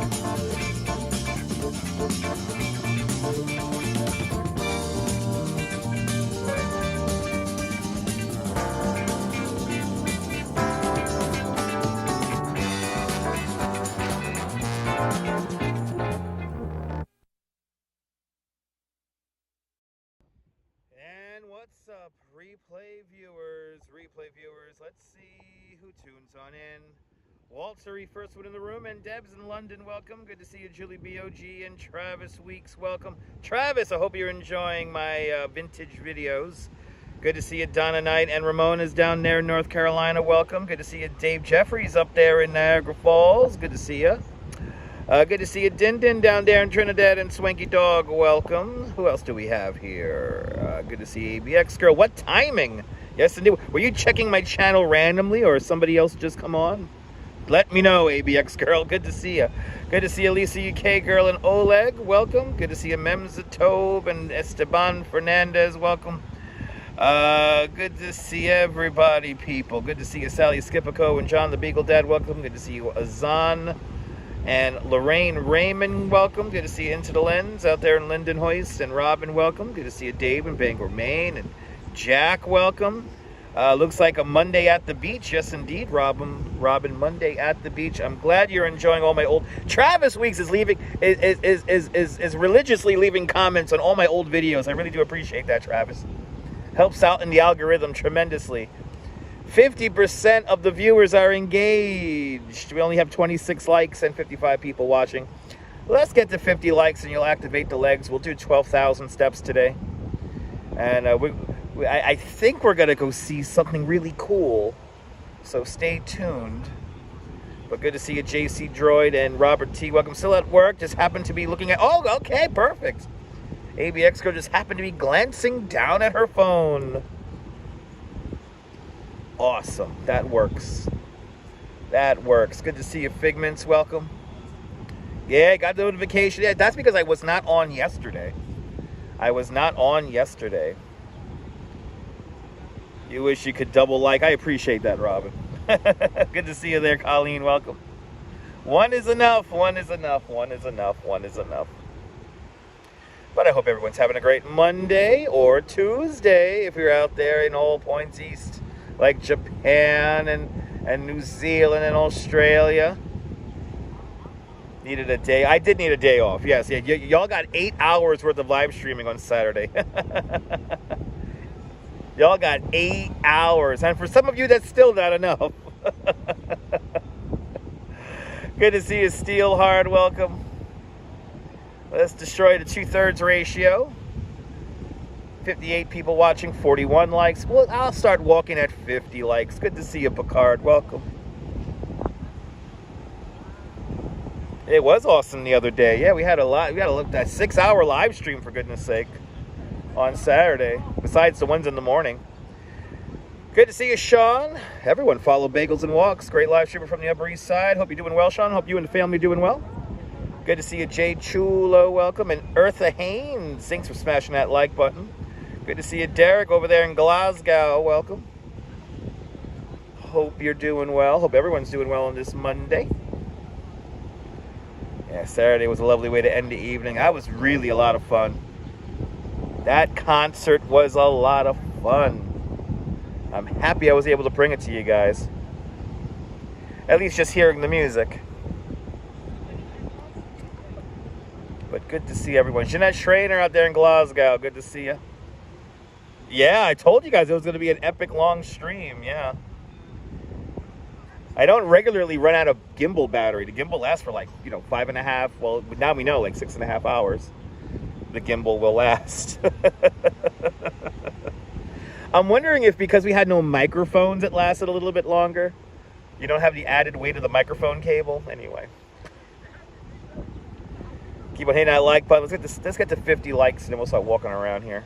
What's up, replay viewers, let's see who tunes on in. Walter, first one in the room, and Deb's in London, welcome. Good to see you, Julie BOG, and Travis Weeks, welcome. Travis, I hope you're enjoying my vintage videos. Good to see you, Donna Knight, and Ramona's down there in North Carolina, welcome. Good to see you, Dave Jeffries up there in Niagara Falls, good to see you. Good to see you, Din Din, down there in Trinidad, and Swanky Dog, welcome. Who else do we have here? Good to see ABX Girl. What timing? Yes, indeed. Were you checking my channel randomly, or somebody else just come on? Let me know, ABX Girl. Good to see you. Good to see you, Lisa UK Girl, and Oleg, welcome. Good to see you, Memzatobe and Esteban Fernandez, welcome. Good to see everybody, people. Good to see you, Sally Skipico and John the Beagle Dad, welcome. Good to see you, Azan and Lorraine Raymond, welcome. Good to see you, Into the Lens, out there in Linden Hoist, and Robin, welcome. Good to see you, Dave in Bangor, Maine, and Jack, welcome. Looks like a Monday at the beach. Yes, indeed, Robin, Monday at the beach. I'm glad you're enjoying all my old... Travis Weeks is leaving, is religiously leaving comments on all my old videos. I really do appreciate that, Travis. Helps out in the algorithm tremendously. 50% of the viewers are engaged. We only have 26 likes and 55 people watching. Let's get to 50 likes and you'll activate the legs. We'll do 12,000 steps today. And I think we're going to go see something really cool. So stay tuned. But good to see you, JC Droid and Robert T. Welcome. Still at work. Just happened to be looking at... Oh, okay, perfect. ABX Girl just happened to be glancing down at her phone. Awesome. That works. That works. Good to see you, Figments. Welcome. Yeah, got the notification. Yeah, that's because I was not on yesterday. I was not on yesterday. You wish you could double like. I appreciate that, Robin. Good to see you there, Colleen. Welcome. One is enough. One is enough. One is enough. One is enough. But I hope everyone's having a great Monday or Tuesday if you're out there in all points east, like Japan and New Zealand and Australia. Needed a day. I did need a day off. Yes, yeah. Y'all got 8 hours worth of live streaming on Saturday. Y'all got 8 hours. And for some of you, that's still not enough. Good to see you, Steelhard. Welcome. Let's destroy the 2/3 ratio. 58 people watching, 41 likes. Well, I'll start walking at 50 likes. Good to see you, Picard. Welcome. It was awesome the other day. Yeah, we had a 6-hour live stream, for goodness sake, on Saturday, besides the ones in the morning. Good to see you, Sean. Everyone follow Bagels and Walks. Great live streamer from the Upper East Side. Hope you're doing well, Sean. Hope you and the family are doing well. Good to see you, Jay Chulo. Welcome. And Eartha Haynes. Thanks for smashing that like button. Good to see you, Derek, over there in Glasgow. Welcome. Hope you're doing well. Hope everyone's doing well on this Monday. Yeah, Saturday was a lovely way to end the evening. That was really a lot of fun. That concert was a lot of fun. I'm happy I was able to bring it to you guys. At least just hearing the music. But good to see everyone. Jeanette Schrader out there in Glasgow. Good to see you. Yeah, I told you guys it was going to be an epic long stream. Yeah. I don't regularly run out of gimbal battery. The gimbal lasts for 5.5. Well, now we know 6.5 hours. The gimbal will last. I'm wondering if because we had no microphones, it lasted a little bit longer. You don't have the added weight of the microphone cable. Anyway. Keep on hitting that like button. Let's get to 50 likes and then we'll start walking around here.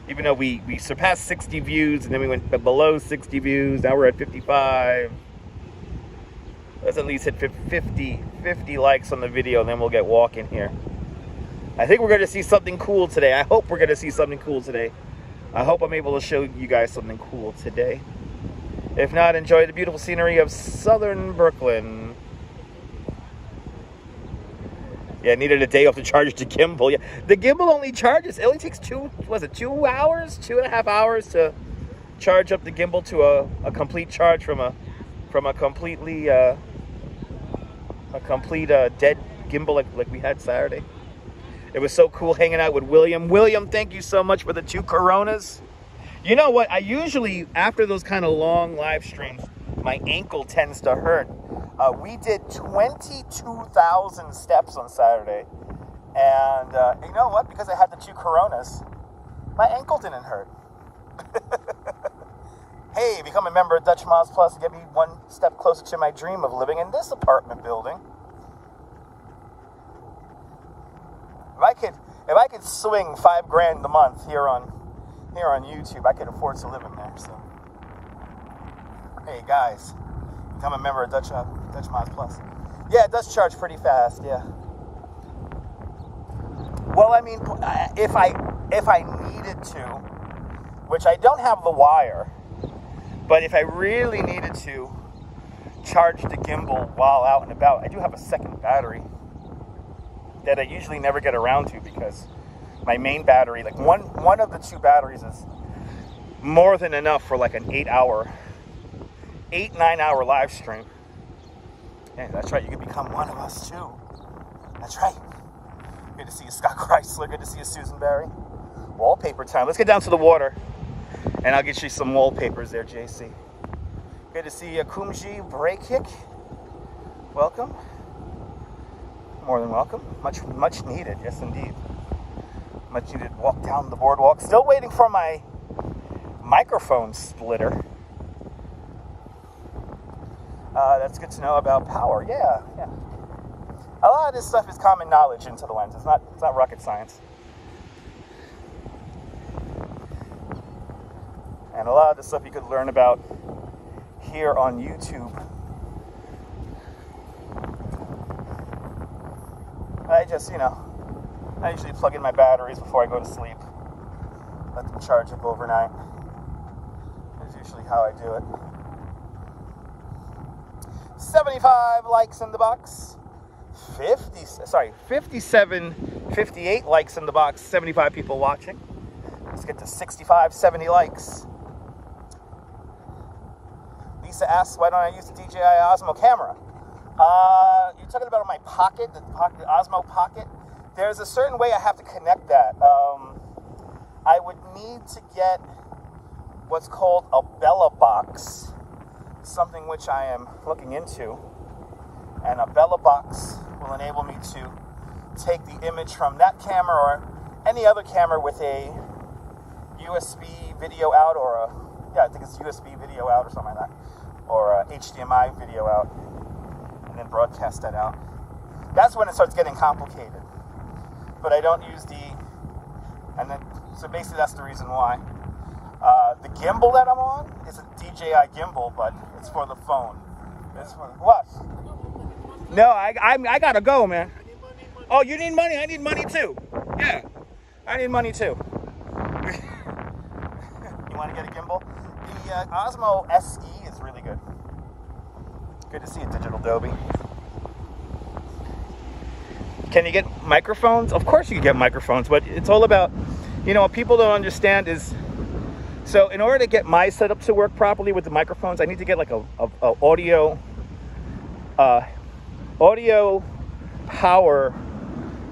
Even though we surpassed 60 views and then we went below 60 views. Now we're at 55. Let's at least hit 50 likes on the video and then we'll get walking here. I think we're going to see something cool today. I hope we're going to see something cool today. I hope I'm able to show you guys something cool today. If not, enjoy the beautiful scenery of southern Brooklyn. Yeah, I needed a day off to charge the gimbal. Yeah, the gimbal only charges. It only takes 2 hours, 2.5 hours to charge up the gimbal to a complete charge from a completely dead gimbal like we had Saturday. It was so cool hanging out with William. William, thank you so much for the 2 Coronas. You know what? I usually, after those kind of long live streams, my ankle tends to hurt. We did 22,000 steps on Saturday. And you know what? Because I had the 2 Coronas, my ankle didn't hurt. Hey, become a member of Dutch Miles Plus to get me 1 step closer to my dream of living in this apartment building. If I could swing $5 grand a month here on YouTube, I could afford to live in there. So, hey guys, become a member of Dutch Miles Plus. Yeah, it does charge pretty fast. Yeah. Well, I mean, if I needed to, which I don't have the wire, but if I really needed to charge the gimbal while out and about, I do have a second battery that I usually never get around to because my main battery, like one of the 2 batteries is more than enough for like an 9 hour live stream. Yeah, that's right, you can become one of us too. That's right. Good to see you, Scott Chrysler. Good to see you, Susan Barry. Wallpaper time. Let's get down to the water and I'll get you some wallpapers there, JC. Good to see you, Kumji Breakhick. Welcome. More than welcome. Much needed, yes indeed. Much needed walk down the boardwalk. Still waiting for my microphone splitter. That's good to know about power. Yeah. A lot of this stuff is common knowledge into the lens. It's not rocket science. And a lot of the stuff you could learn about here on YouTube. I usually plug in my batteries before I go to sleep. Let them charge up overnight. That's usually how I do it. 75 likes in the box. 58 likes in the box. 75 people watching. Let's get to 65, 70 likes. Lisa asks, why don't I use the DJI Osmo camera? You're talking about my pocket, the Osmo Pocket. There's a certain way I have to connect that. I would need to get what's called a Bella box, something which I am looking into. And a Bella box will enable me to take the image from that camera or any other camera with a USB video out I think it's USB video out or something like that, or a HDMI video out, and then broadcast that out. That's when it starts getting complicated. But I don't use so basically that's the reason why. The gimbal that I'm on is a DJI gimbal, but it's for the phone. It's for what? No, I gotta go, man. Oh, you need money? I need money too. Yeah, I need money too. You want to get a gimbal? The Osmo SE is really good. Good to see you, Digital Dobie. Can you get microphones? Of course you can get microphones, but it's all about, what people don't understand is, so in order to get my setup to work properly with the microphones, I need to get like a audio power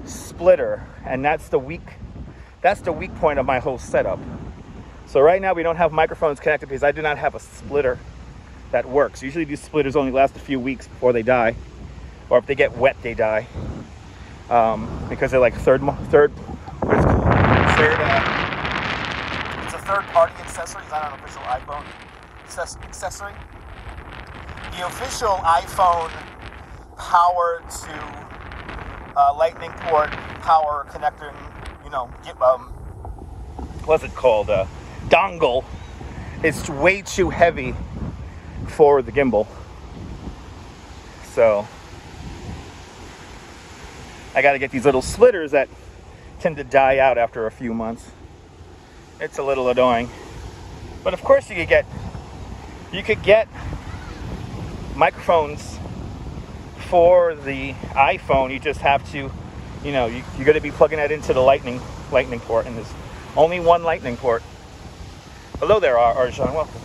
splitter, and that's the weak point of my whole setup. So right now we don't have microphones connected because I do not have a splitter that works. Usually these splitters only last a few weeks before they die, or if they get wet they die, because they're like third it's a third-party accessory. It's not an official iPhone accessory. The official iPhone power to lightning port power connector, what's it called? Dongle. It's way too heavy for the gimbal. So I got to get these little splitters that tend to die out after a few months. It's a little annoying. But of course you could get microphones for the iPhone. You just have to you know, you're going to be plugging that into the lightning port, and there's only one lightning port. Hello there, Arjan. Welcome.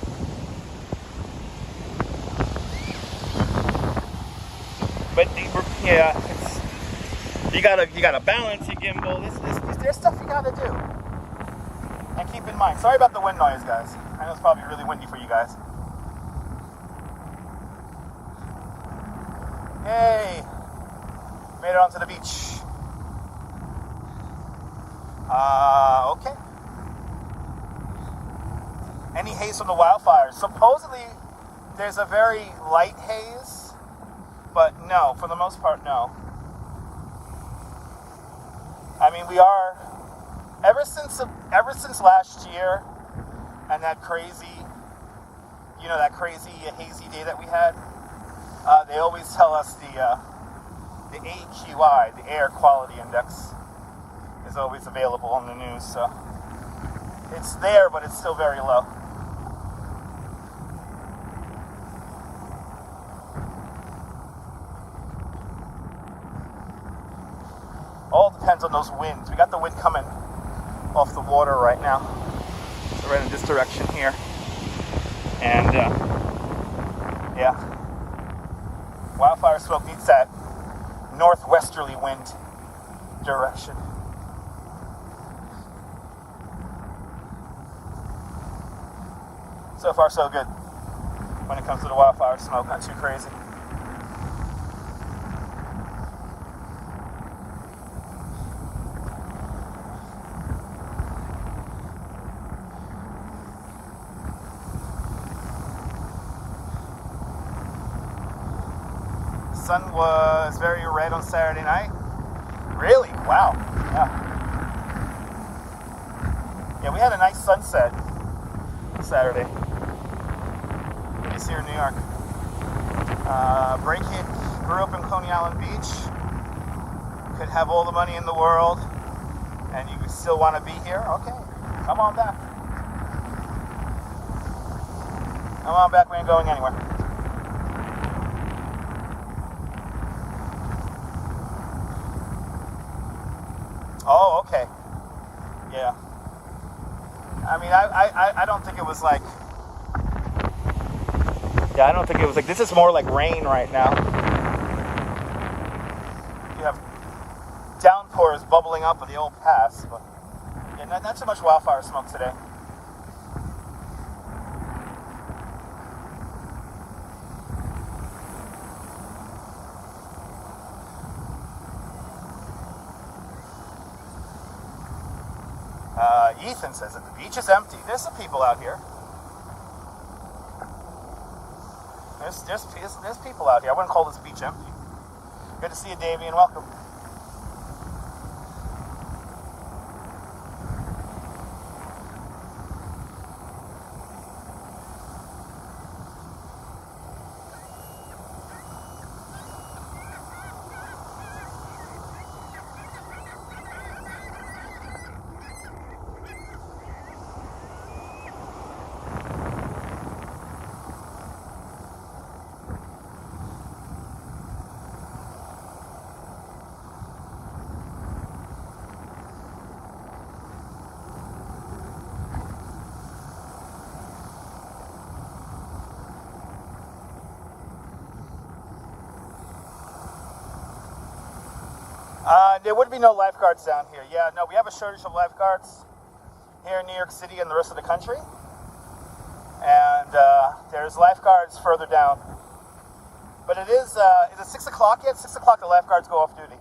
But yeah, you gotta balance your gimbal. There's stuff you gotta do. And keep in mind. Sorry about the wind noise, guys. I know it's probably really windy for you guys. Hey, made it onto the beach. Okay. Any haze from the wildfires? Supposedly, there's a very light haze, but no, for the most part, no. I mean, we are, ever since last year, and that crazy hazy day that we had, they always tell us the AQI, the air quality index, is always available on the news, so it's there, but it's still very low. All depends on those winds. We got the wind coming off the water right now. So we're in this direction here. And, yeah. Wildfire smoke needs that northwesterly wind direction. So far, so good when it comes to the wildfire smoke. Not too crazy. Sun was very red on Saturday night. Really? Wow. Yeah, we had a nice sunset Saturday. Good to see her in New York. Break it. Grew up in Coney Island Beach. Could have all the money in the world, and you still want to be here? Okay, come on back. Come on back. We ain't going anywhere. Oh, okay. Yeah. I mean, I don't think it was like... Yeah, I don't think it was like... This is more like rain right now. You have downpours bubbling up at the old pass, but... Yeah, not so much wildfire smoke today. Ethan says that the beach is empty. There's some people out here. There's people out here. I wouldn't call this beach empty. Good to see you, Davey, and welcome. There would be no lifeguards down here. Yeah, no, we have a shortage of lifeguards here in New York City and the rest of the country. And there's lifeguards further down. But it is it 6 o'clock yet? 6 o'clock the lifeguards go off duty.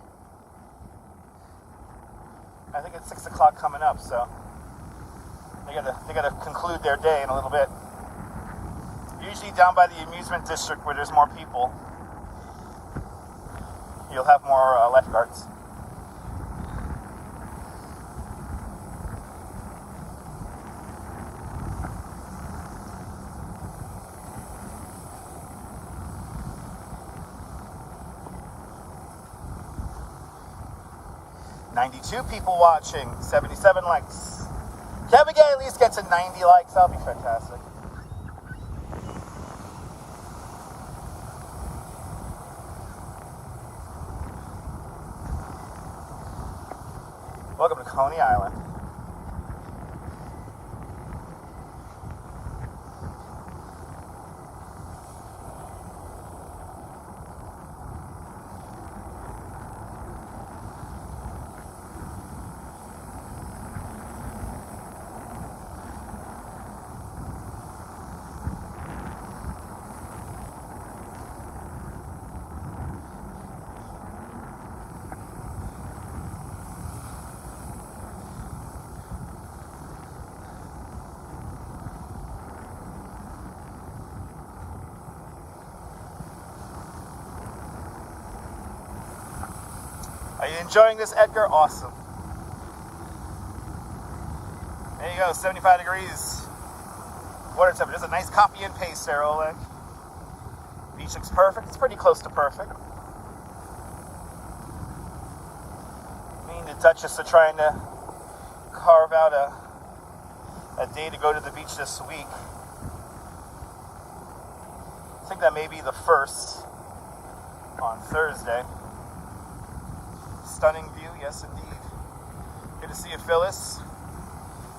I think it's 6 o'clock coming up, so they gotta conclude their day in a little bit. Usually down by the amusement district where there's more people, you'll have more lifeguards. "92 people watching, 77 likes. Kevin Gay at least gets to 90 likes. That'll be fantastic. Welcome to Coney Island. Are you enjoying this, Edgar? Awesome. There you go, 75 degrees. Water temperature. There's a nice copy and paste there, Oleg. Beach looks perfect. It's pretty close to perfect. Me and the Duchess are trying to carve out a day to go to the beach this week. I think that may be the first on Thursday. Stunning view, yes indeed. Good to see you, Phyllis.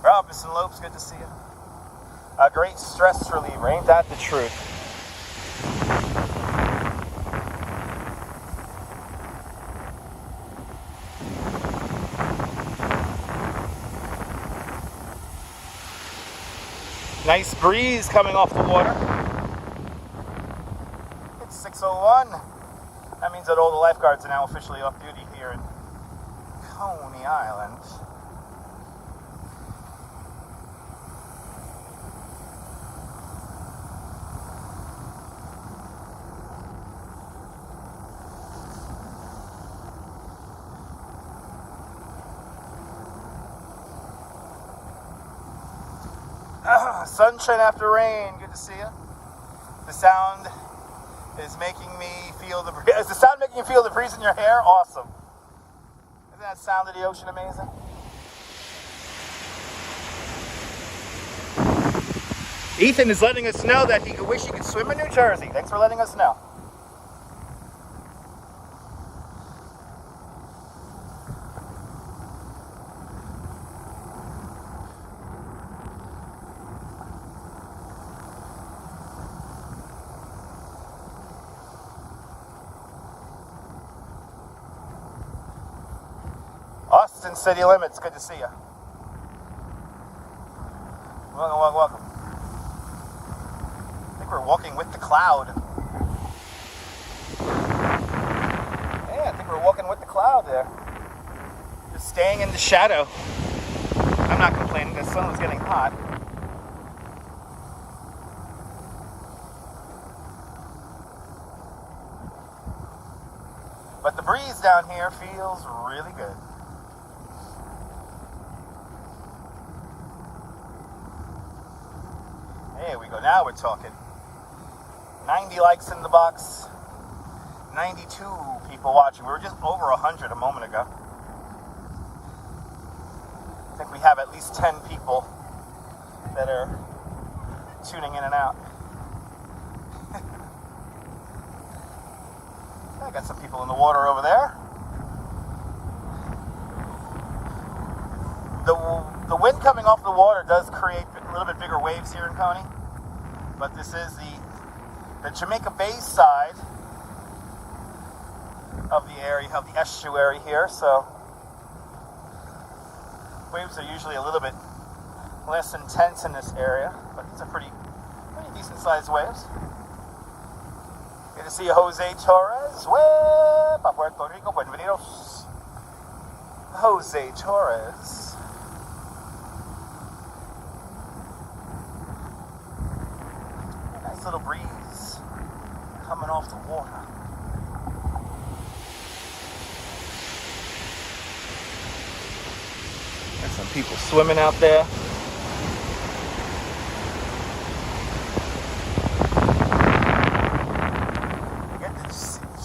Robinson Lopes, good to see you. A great stress reliever, ain't that the truth? Nice breeze coming off the water. It's 6:01. That means that all the lifeguards are now officially off duty here in Coney Island. Sunshine after rain, good to see you. The sound is making me feel the breeze. Is the sound making you feel the breeze in your hair? Awesome. Isn't that sound of the ocean amazing? Ethan is letting us know that he could wish he could swim in New Jersey. Thanks for letting us know. Austin City Limits, good to see you. Welcome, welcome, welcome. I think we're walking with the cloud. Yeah, I think we're walking with the cloud there. Just staying in the shadow. I'm not complaining, the sun was getting hot. But the breeze down here feels really good. There we go, now we're talking. 90 likes in the box. 92 people watching. We were just over 100 a moment ago. I think we have at least 10 people that are tuning in and out. I got some people in the water over there. The wind coming off the water does create a little bit bigger waves here in Coney, but this is the Jamaica Bay side of the area, of the estuary here, so waves are usually a little bit less intense in this area, but these are pretty decent sized waves. Good to see you, Jose Torres. Huepa, Puerto Rico, bienvenidos. Jose Torres. Nice little breeze coming off the water. There's some people swimming out there.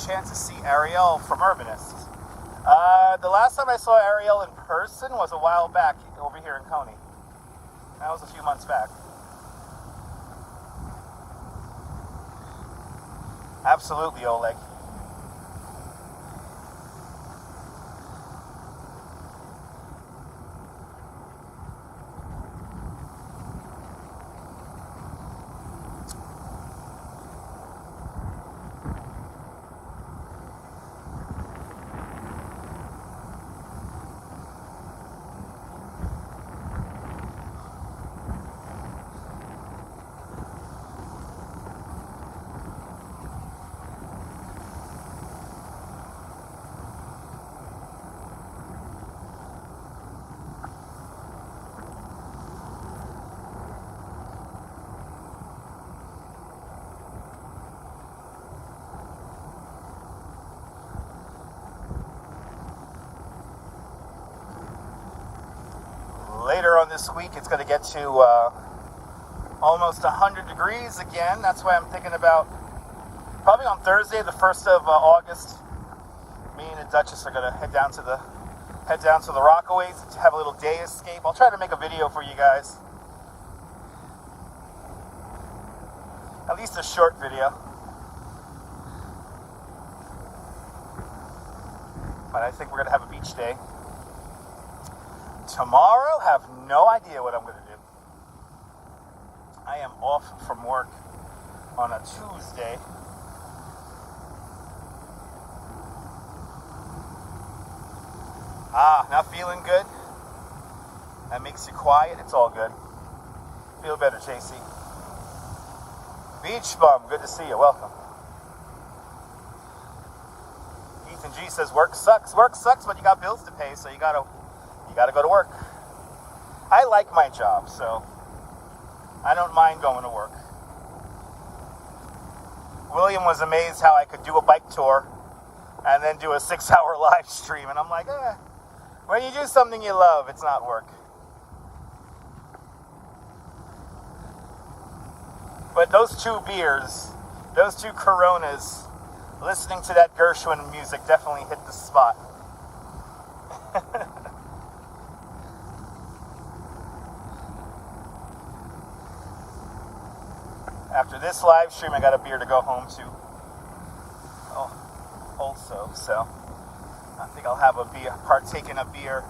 Chance to see Ariel from Urbanist. The last time I saw Ariel in person was a while back over here in Coney. That was a few months back. Absolutely, Oleg. this week it's going to get to almost 100 degrees again. That's why I'm thinking about probably on Thursday, the 1st of August, me and the Duchess are going to head down to the Rockaways to have a little day escape. I'll try to make a video for you guys. At least a short video. But I think we're going to have a beach day. Tomorrow, have no idea what I'm going to do. I am off from work on a Tuesday. Not feeling good? That makes you quiet? It's all good. Feel better, JC. Beach Bum, good to see you. Welcome. Ethan G says work sucks. Work sucks, but you got bills to pay, so you gotta go to work. I like my job, so I don't mind going to work. William was amazed how I could do a bike tour and then do a 6-hour live stream, and I'm like, when you do something you love, it's not work. But those 2 beers, those 2 Coronas, listening to that Gershwin music definitely hit the spot. After this live stream, I got a beer to go home to. Also, so I think I'll have a beer, partake in a beer.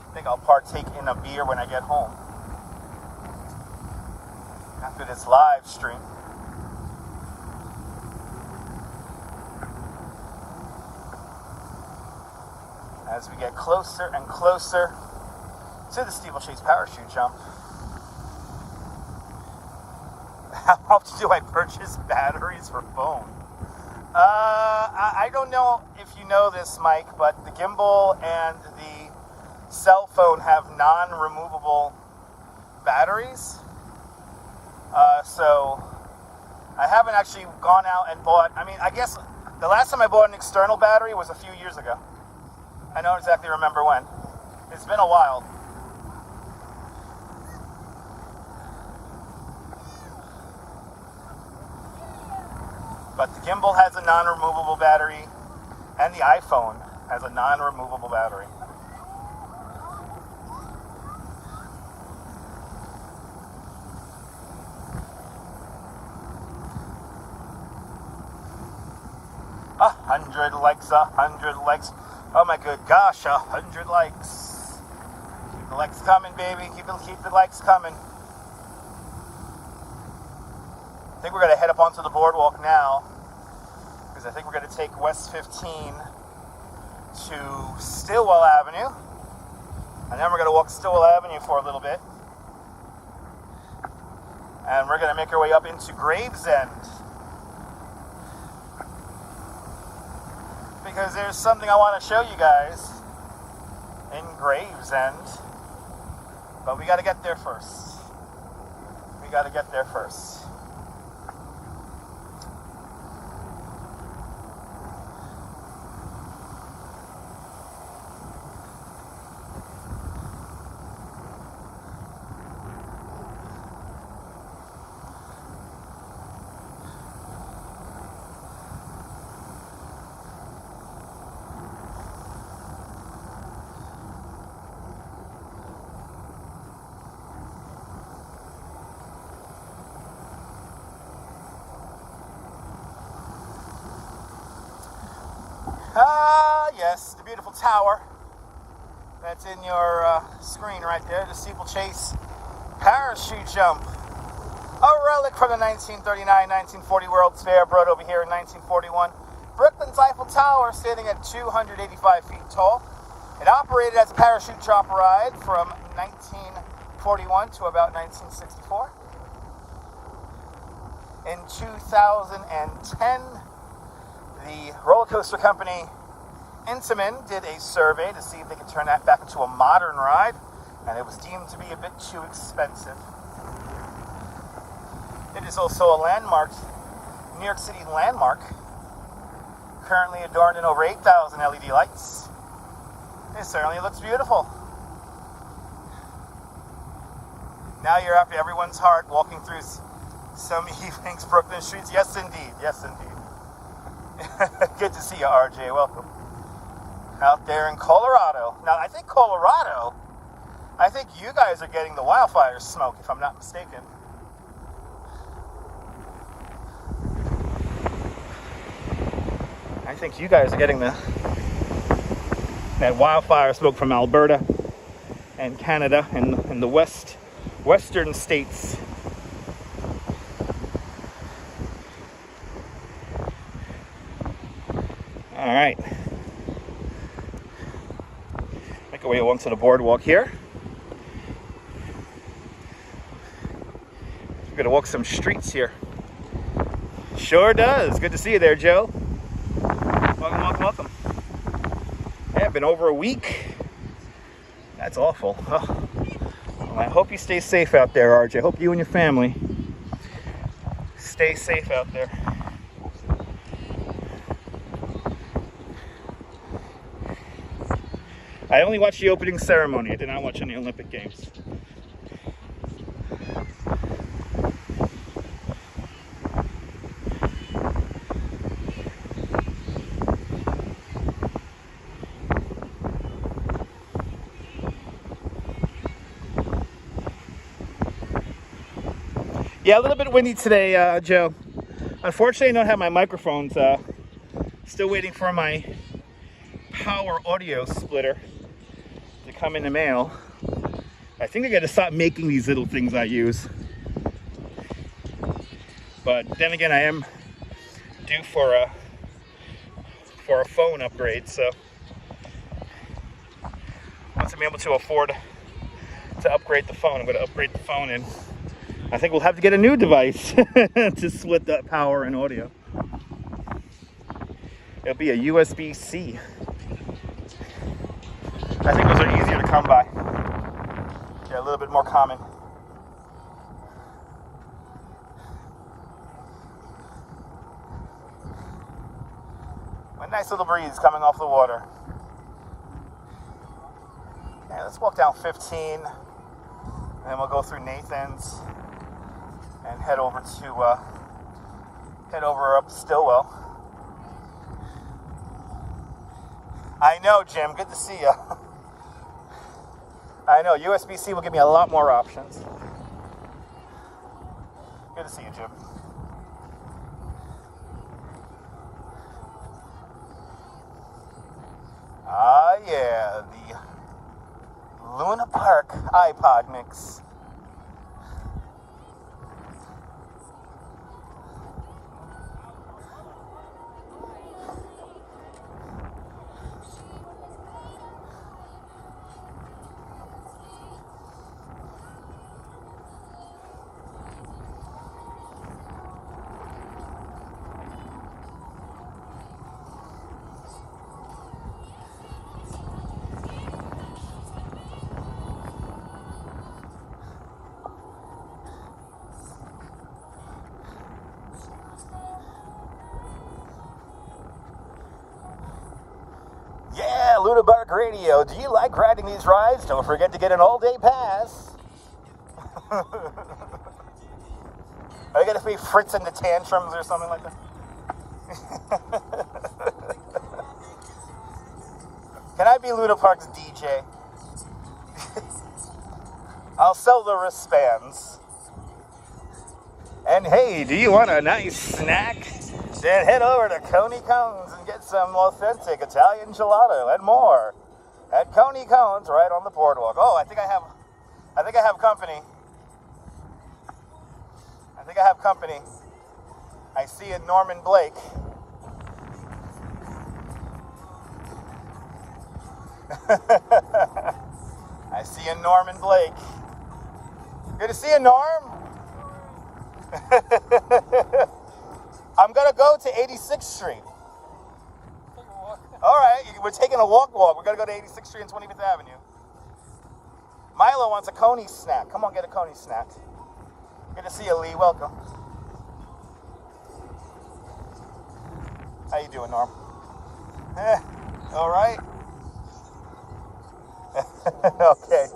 I think I'll partake in a beer when I get home. After this live stream. As we get closer and closer to the steeplechase parachute jump. How often do I purchase batteries for phone? I don't know if you know this, Mike, but the Gimble and the cell phone have non-removable batteries. So I haven't actually gone out and bought, I guess the last time I bought an external battery was a few years ago. I don't exactly remember when. It's been a while. But the Gimble has a non-removable battery, and the iPhone has a non-removable battery. A 100 likes, 100 likes. Oh my good gosh, 100 likes. Keep the likes coming, baby. Keep the likes coming. I think we're going to head up onto the boardwalk now, because I think we're going to take West 15 to Stillwell Avenue, and then we're going to walk Stillwell Avenue for a little bit, and we're going to make our way up into Gravesend, because there's something I want to show you guys in Gravesend, but we got to get there first. We got to get there first. Yes, the beautiful tower that's in your screen right there, the steeplechase parachute jump. A relic from the 1939-1940 World's Fair, brought over here in 1941. Brooklyn's Eiffel Tower, standing at 285 feet tall. It operated as a parachute drop ride from 1941 to about 1964. In 2010, the roller coaster company Intamin did a survey to see if they could turn that back into a modern ride, and it was deemed to be a bit too expensive. It is also a landmark, New York City landmark, currently adorned in over 8,000 LED lights. It certainly looks beautiful. Now you're after everyone's heart walking through some evenings Brooklyn streets. Yes, indeed. Yes, indeed. Good to see you, RJ. Welcome. Out there in Colorado. Now, I think Colorado, I think you guys are getting the wildfire smoke, if I'm not mistaken. I think you guys are getting that wildfire smoke from Alberta and Canada and the western states. All right. Make our way along to the boardwalk here. We're gonna walk some streets here. Sure does. Good to see you there, Joe. Welcome, welcome, welcome. Yeah, been over a week. That's awful. Oh. Well, I hope you stay safe out there, RJ. I hope you and your family stay safe out there. I only watched the opening ceremony. I did not watch any Olympic Games. Yeah, a little bit windy today, Joe. Unfortunately, I don't have my microphones. Still waiting for my power audio splitter to come in the mail. I think I got to stop making these little things I use. But then again, I am due for a phone upgrade. So once I'm able to afford to upgrade the phone, I'm going to upgrade the phone, and I think we'll have to get a new device to split that power and audio. It'll be a USB-C. I think those are easier to come by. They're a little bit more common. A nice little breeze coming off the water. Yeah, let's walk down 15, and then we'll go through Nathan's and head over up Stillwell. I know, Jim. Good to see you. I know, USB-C will give me a lot more options. Good to see you, Jim. Ah, yeah, the Luna Park iPod mix. Luna Park Radio. Do you like riding these rides? Don't forget to get an all-day pass. Are you going to be Fritz in the tantrums or something like that? Can I be Luna Park's DJ? I'll sell the wristbands. And hey, do you want a nice snack? Then head over to Coney Cones and get some authentic Italian gelato and more at Coney Cones right on the boardwalk. Oh, I think I have company. I see a Norman Blake. I see a Norman Blake. Good to see you, Norm. I'm going to go to 86th Street. All right, we're taking a walk. We're going to go to 86th Street and 25th Avenue. Milo wants a Coney snack. Come on, get a Coney snack. Good to see you, Lee. Welcome. How you doing, Norm? All right. Okay.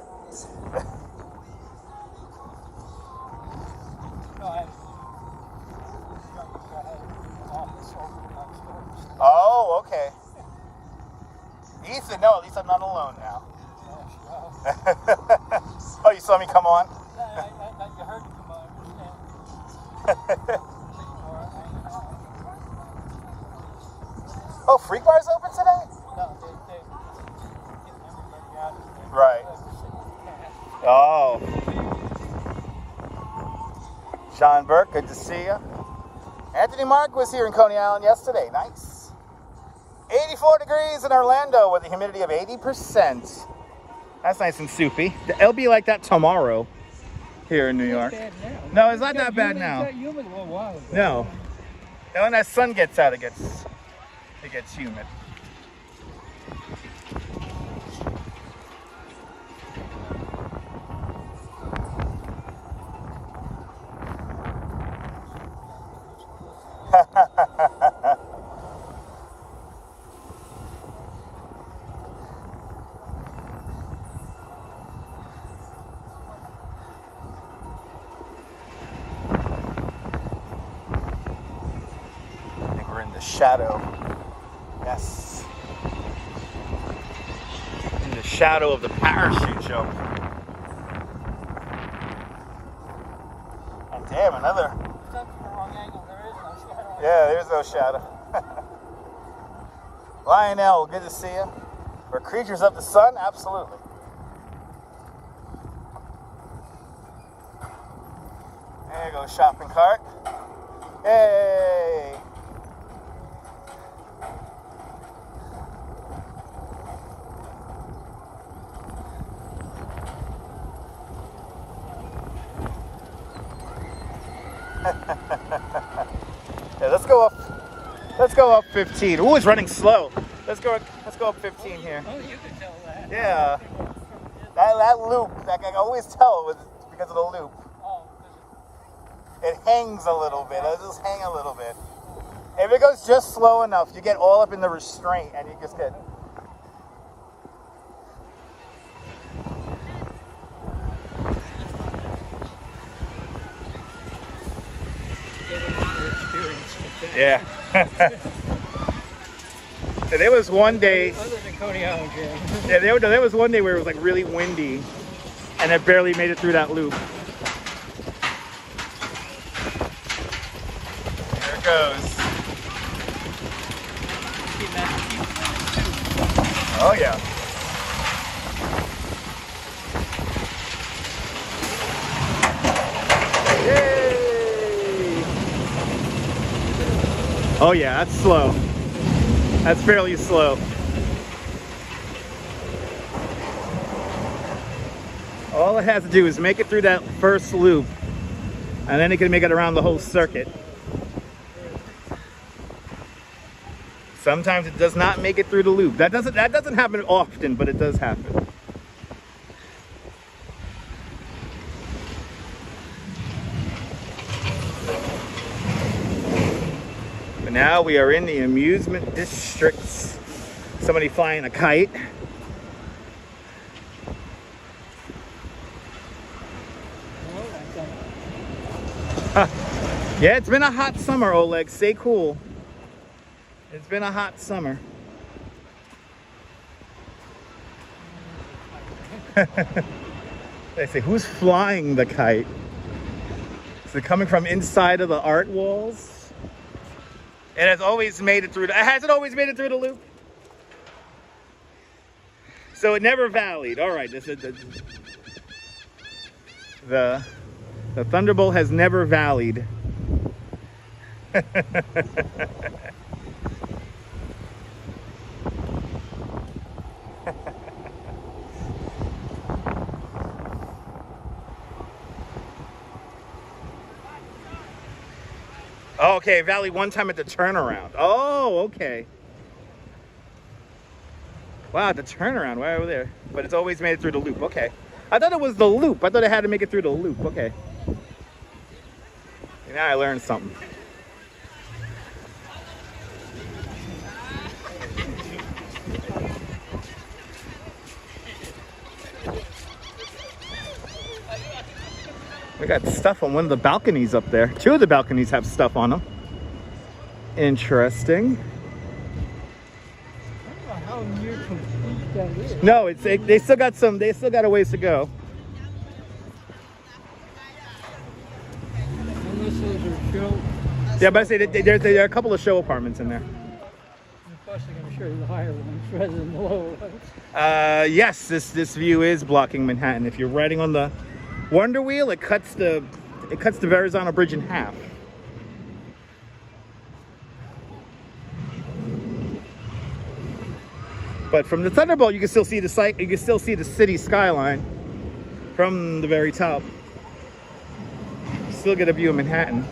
Oh, okay. Ethan, no, at least I'm not alone now. Oh, you saw me come on? You heard me come on. Oh, Freak Bar's open today? No, they getting everybody out of there. Right. Oh. Sean Burke, good to see you. Anthony Mark was here in Coney Island yesterday. Nice. 84 degrees in Orlando with a humidity of 80%. That's nice and soupy. It'll be like that tomorrow here in New York. No, it's not that bad now. No. And when that sun gets out, it gets humid. Shadow. Yes. In the shadow of the parachute jump. And damn, another. Yeah, there's no shadow. Lionel, good to see you. For creatures of the sun, absolutely. There you go, shopping cart. Hey! Yeah, let's go up. Let's go up 15. Ooh, it's running slow. Let's go up 15 here. Oh, you can tell that. Yeah. That loop, I can always tell it was because of the loop. Oh, it hangs a little bit. It'll just hang a little bit. If it goes just slow enough, you get all up in the restraint and you just get. Yeah. There was one day. Other than Coney Island, yeah, there was one day where it was like really windy, and it barely made it through that loop. There it goes. Oh yeah. Oh yeah, that's slow. That's fairly slow. All it has to do is make it through that first loop, and then it can make it around the whole circuit. Sometimes it does not make it through the loop. That doesn't happen often, but it does happen. Now we are in the amusement districts. Somebody flying a kite. Yeah, it's been a hot summer, Oleg. Stay cool. It's been a hot summer. They say, who's flying the kite? Is it coming from inside of the art walls? It has always made it through. Has it always made it through the loop? So it never valleyed. All right. The Thunderbolt has never valleyed. Oh, okay, valley one time at the turnaround. Oh, okay. Wow, at the turnaround, right over there. But it's always made it through the loop. Okay. I thought it was the loop. I thought it had to make it through the loop. Okay. Now I learned something. We got stuff on one of the balconies up there. Two of the balconies have stuff on them. Interesting. I don't know how near complete that is. No, it's they still got some. They still got a ways to go. Unless those are show. Yeah, but I say there are a couple of show apartments in there. And plus, they're going to show you the higher ones rather than the lower ones. Yes, this view is blocking Manhattan. If you're riding on the Wonder Wheel, it cuts the Verizon Bridge in half. But from the Thunderbolt, you can still see the site. You can still see the city skyline from the very top. Still get a view of Manhattan.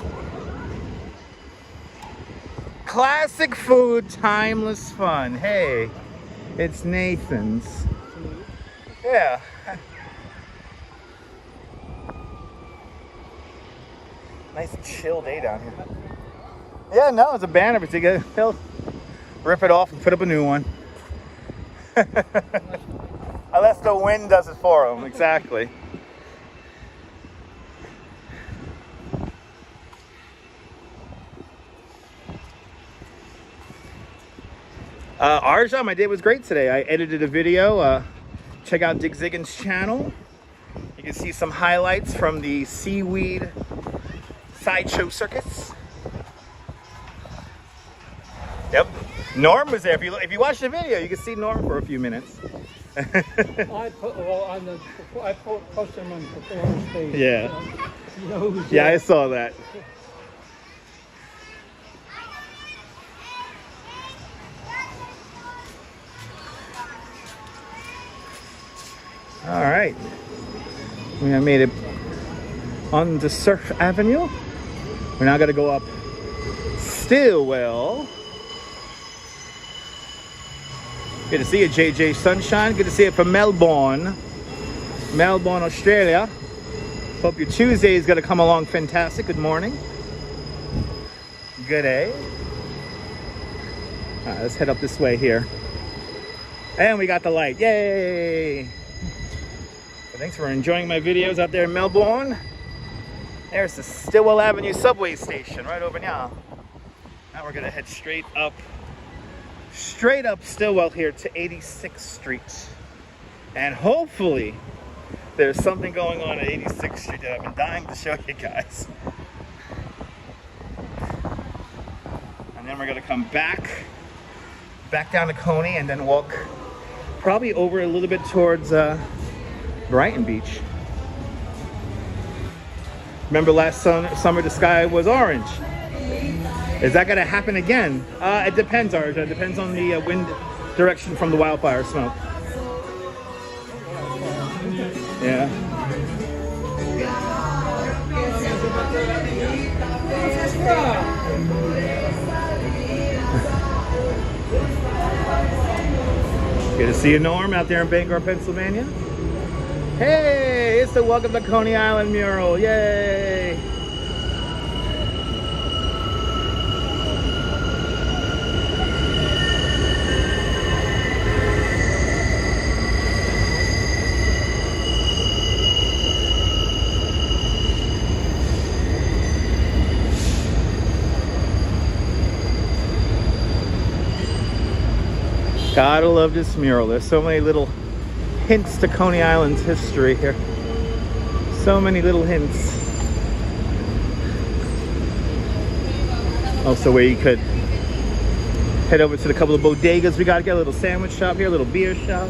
Classic food, timeless fun. Hey, it's Nathan's. Yeah. Nice chill day down here. Yeah, no, it's a banner, but they'll rip it off and put up a new one. Unless the wind does it for them, exactly. Arjan, my day was great today. I edited a video. Check out Dig Ziggin's channel. You can see some highlights from the Seaweed Sideshow Circus. Yep. Norm was there. If you watch the video, you can see Norm for a few minutes. I posted them on the performance page. Yeah. You know who's Yeah, there. I saw that. All right. We have made it on the Surf Avenue. We're now going to go up Stillwell. Good to see you, JJ Sunshine. Good to see you from Melbourne, Australia. Hope your Tuesday is going to come along fantastic. Good morning. Good day. All right, let's head up this way here. And we got the light. Yay! So thanks for enjoying my videos out there in Melbourne. There's the Stillwell Avenue subway station right over now. Now we're going to head straight up Stillwell here to 86th Street. And hopefully there's something going on at 86th Street that I've been dying to show you guys. And then we're going to come back down to Coney and then walk probably over a little bit towards Brighton Beach. Remember last summer the sky was orange. Is that going to happen again? It depends, Arja. It depends on the wind direction from the wildfire smoke. Yeah. Good to see you, Norm, out there in Bangor, Pennsylvania. Hey, it's the Welcome to Coney Island mural. Yay! Gotta love this mural. There's so many little hints to Coney Island's history here. So many little hints. Also where you could head over to the couple of bodegas. We gotta get a little sandwich shop here, a little beer shop.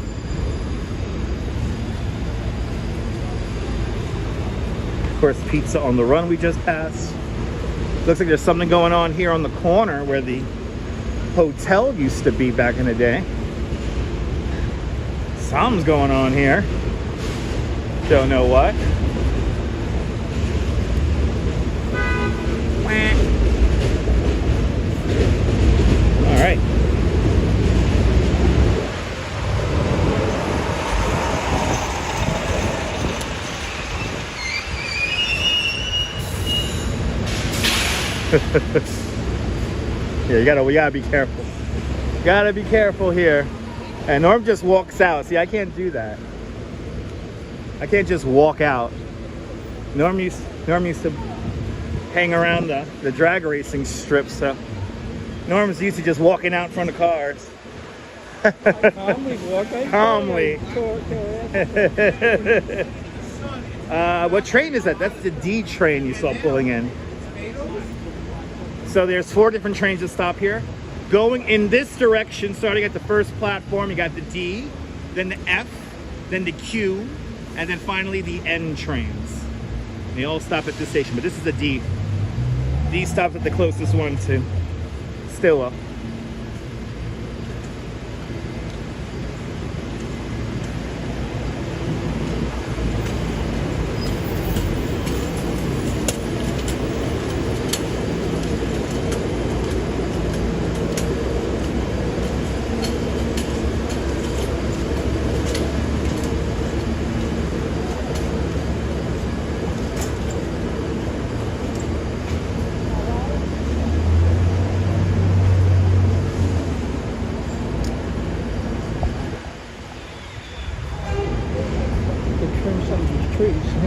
Of course, pizza on the run we just passed. Looks like there's something going on here on the corner where the hotel used to be back in the day. Something's going on here. Don't know what. All right. Yeah, we gotta be careful. Gotta be careful here. And Norm just walks out. See, I can't do that. I can't just walk out. Norm used to hang around the drag racing strip, so Norm's used to just walking out in front of cars. Calmly walking. Calmly. What train is that? That's the D train you saw pulling in. So there's 4 different trains that stop here. Going in this direction, starting at the first platform, you got the D, then the F, then the Q, and then finally the N trains. They all stop at this station, but this is the D. D stops at the closest one to Stillwell.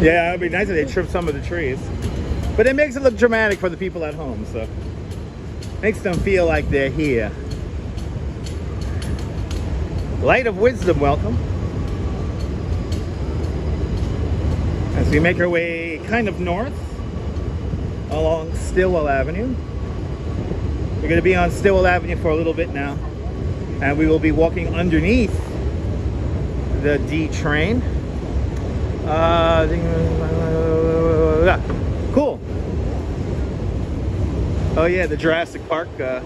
Yeah, it'd be nice if they trim some of the trees. But it makes it look dramatic for the people at home, so makes them feel like they're here. Light of Wisdom, welcome. As we make our way kind of north along Stillwell Avenue. We're going to be on Stillwell Avenue for a little bit now. And we will be walking underneath the D train. Cool. Oh yeah, the Jurassic Park. Yeah,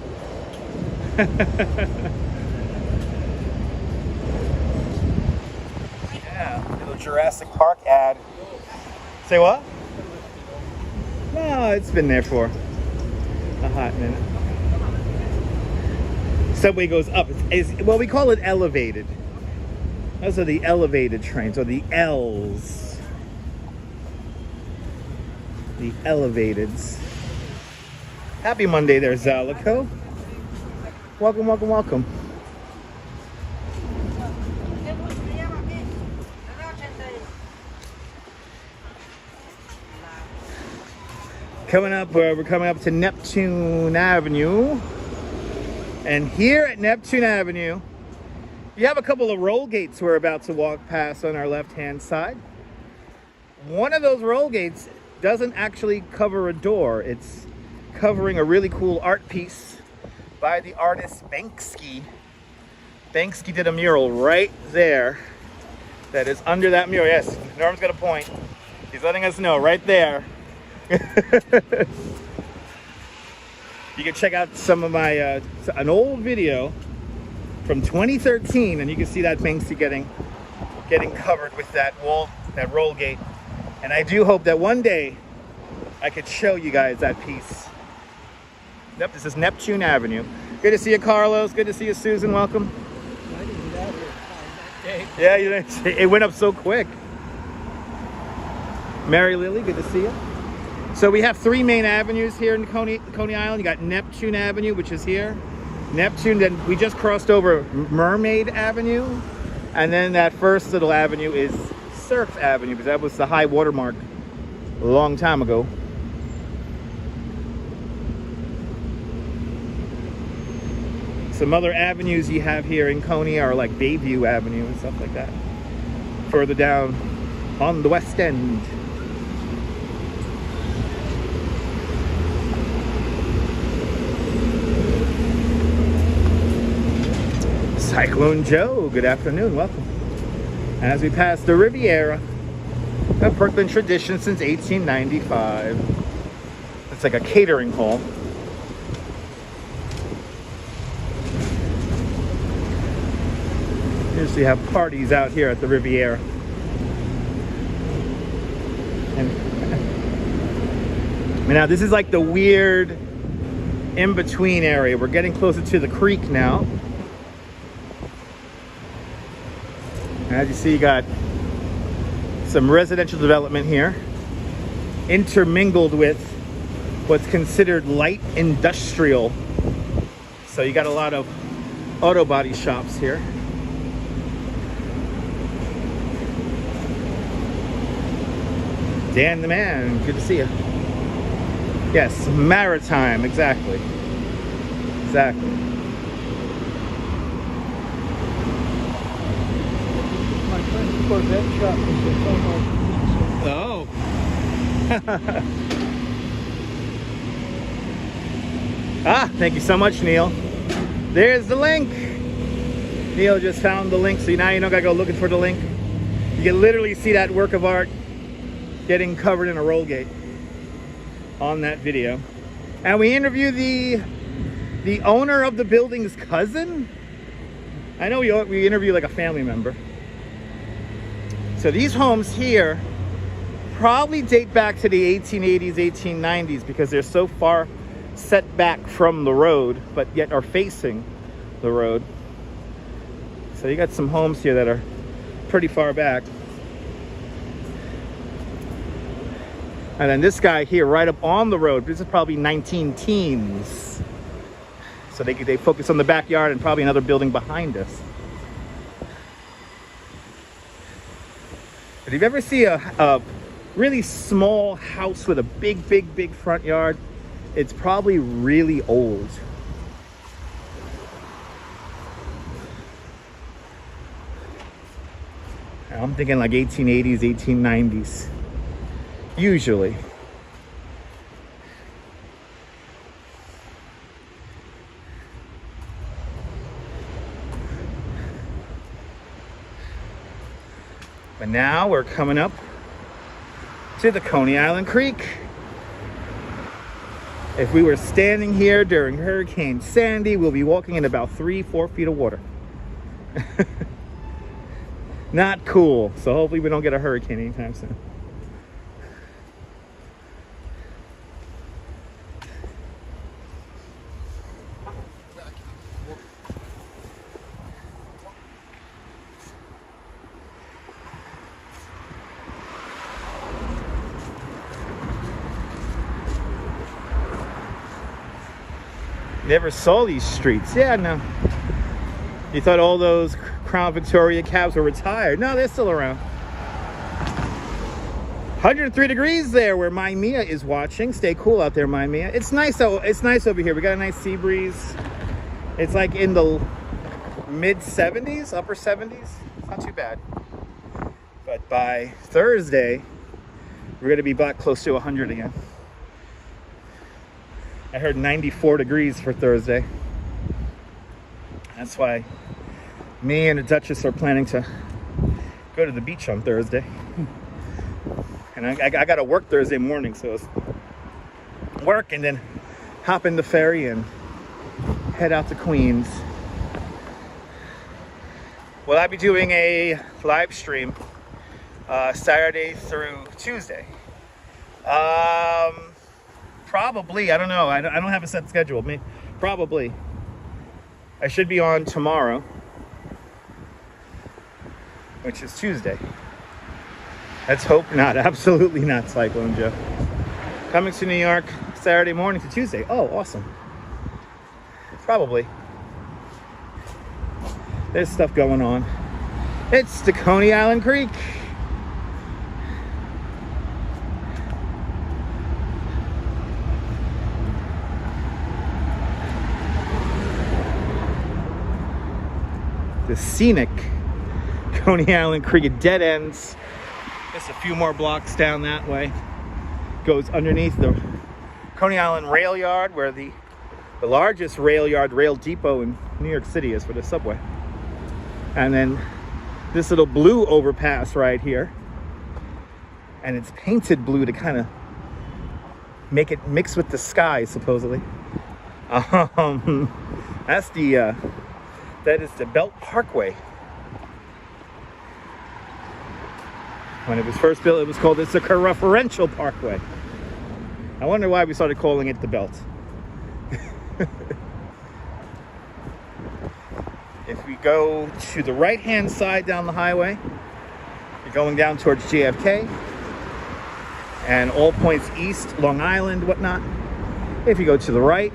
little Jurassic Park ad. Say what? No, it's been there for a hot minute. Subway goes up. Well, we call it elevated. Those are the elevated trains, or the L's. The elevateds. Happy Monday there, Zalico. Welcome, welcome, welcome. Coming up, we're coming up to Neptune Avenue. And here at Neptune Avenue, you have a couple of roll gates we're about to walk past on our left-hand side. One of those roll gates doesn't actually cover a door. It's covering a really cool art piece by the artist Banksy. Banksy did a mural right there that is under that mural. Yes, Norm's got a point. He's letting us know right there. You can check out some of my an old video from 2013, and you can see that Banksy getting covered with that roll gate. And I do hope that one day I could show you guys that piece. Yep, this is Neptune Avenue. Good to see you, Carlos. Good to see you, Susan. Welcome. I didn't get out here that day. Yeah, it went up so quick. Mary Lily, good to see you. So we have 3 main avenues here in Coney Island. You got Neptune Avenue, which is here. Neptune, then we just crossed over Mermaid Avenue, and then that first little avenue is Surf Avenue, because that was the high water mark a long time ago. Some other avenues you have here in Coney are like Bayview Avenue and stuff like that, further down on the west end. Cyclone Joe, good afternoon, welcome. As we pass the Riviera, a Brooklyn tradition since 1895. It's like a catering hall. Usually have parties out here at the Riviera. And now this is like the weird in-between area. We're getting closer to the creek now. As you see, you got some residential development here, intermingled with what's considered light industrial. So you got a lot of auto body shops here. Dan the man, good to see you. Yes, maritime, exactly. Exactly. My friend's Corvette shop is the Oh. Ah, thank you so much, Neil. There's the link. Neil just found the link, so now you don't gotta go looking for the link. You can literally see that work of art getting covered in a roll gate on that video. And we interview the owner of the building's cousin. I know we interview like a family member. So these homes here probably date back to the 1880s, 1890s because they're so far set back from the road, but yet are facing the road. So you got some homes here that are pretty far back. And then this guy here right up on the road, this is probably 19 teens. So they focus on the backyard and probably another building behind us. But if you ever see a really small house with a big front yard, it's probably really old. I'm thinking like 1880s, 1890s, usually. But now we're coming up to the Coney Island Creek. If we were standing here during Hurricane Sandy, we'll be walking in about 3-4 feet of water. Not cool. So hopefully we don't get a hurricane anytime soon. Never saw these streets. Yeah, no. You thought all those Crown Victoria cabs were retired. No, they're still around. 103 degrees there where my Mia is watching. Stay cool out there, my Mia. It's nice though. It's nice over here. We got a nice sea breeze. It's like in the mid 70s, upper 70s. It's not too bad. But by Thursday, we're going to be back close to 100 again. I heard 94 degrees for Thursday. That's why me and the Duchess are planning to go to the beach on Thursday. And I got to work Thursday morning, so it's work and then hop in the ferry and head out to Queens. Well, I'll be doing a live stream Saturday through Tuesday. Probably, I don't know. I don't have a set schedule. Probably. I should be on tomorrow, which is Tuesday. Let's hope not. Absolutely not, Cyclone Joe. Coming to New York Saturday morning to Tuesday. Oh, awesome. Probably. There's stuff going on. It's the Coney Island Creek. The scenic Coney Island Creek. It dead ends just a few more blocks down that way. Goes underneath the Coney Island rail yard, where the largest rail depot in New York City is for the subway. And then this little blue overpass right here. And it's painted blue to kind of make it mix with the sky, supposedly. That's the that is the Belt Parkway. When it was first built, it was called the Circumferential Parkway. I wonder why we started calling it the Belt. If we go to the right-hand side down the highway, you're going down towards JFK and all points east, Long Island, whatnot. If you go to the right,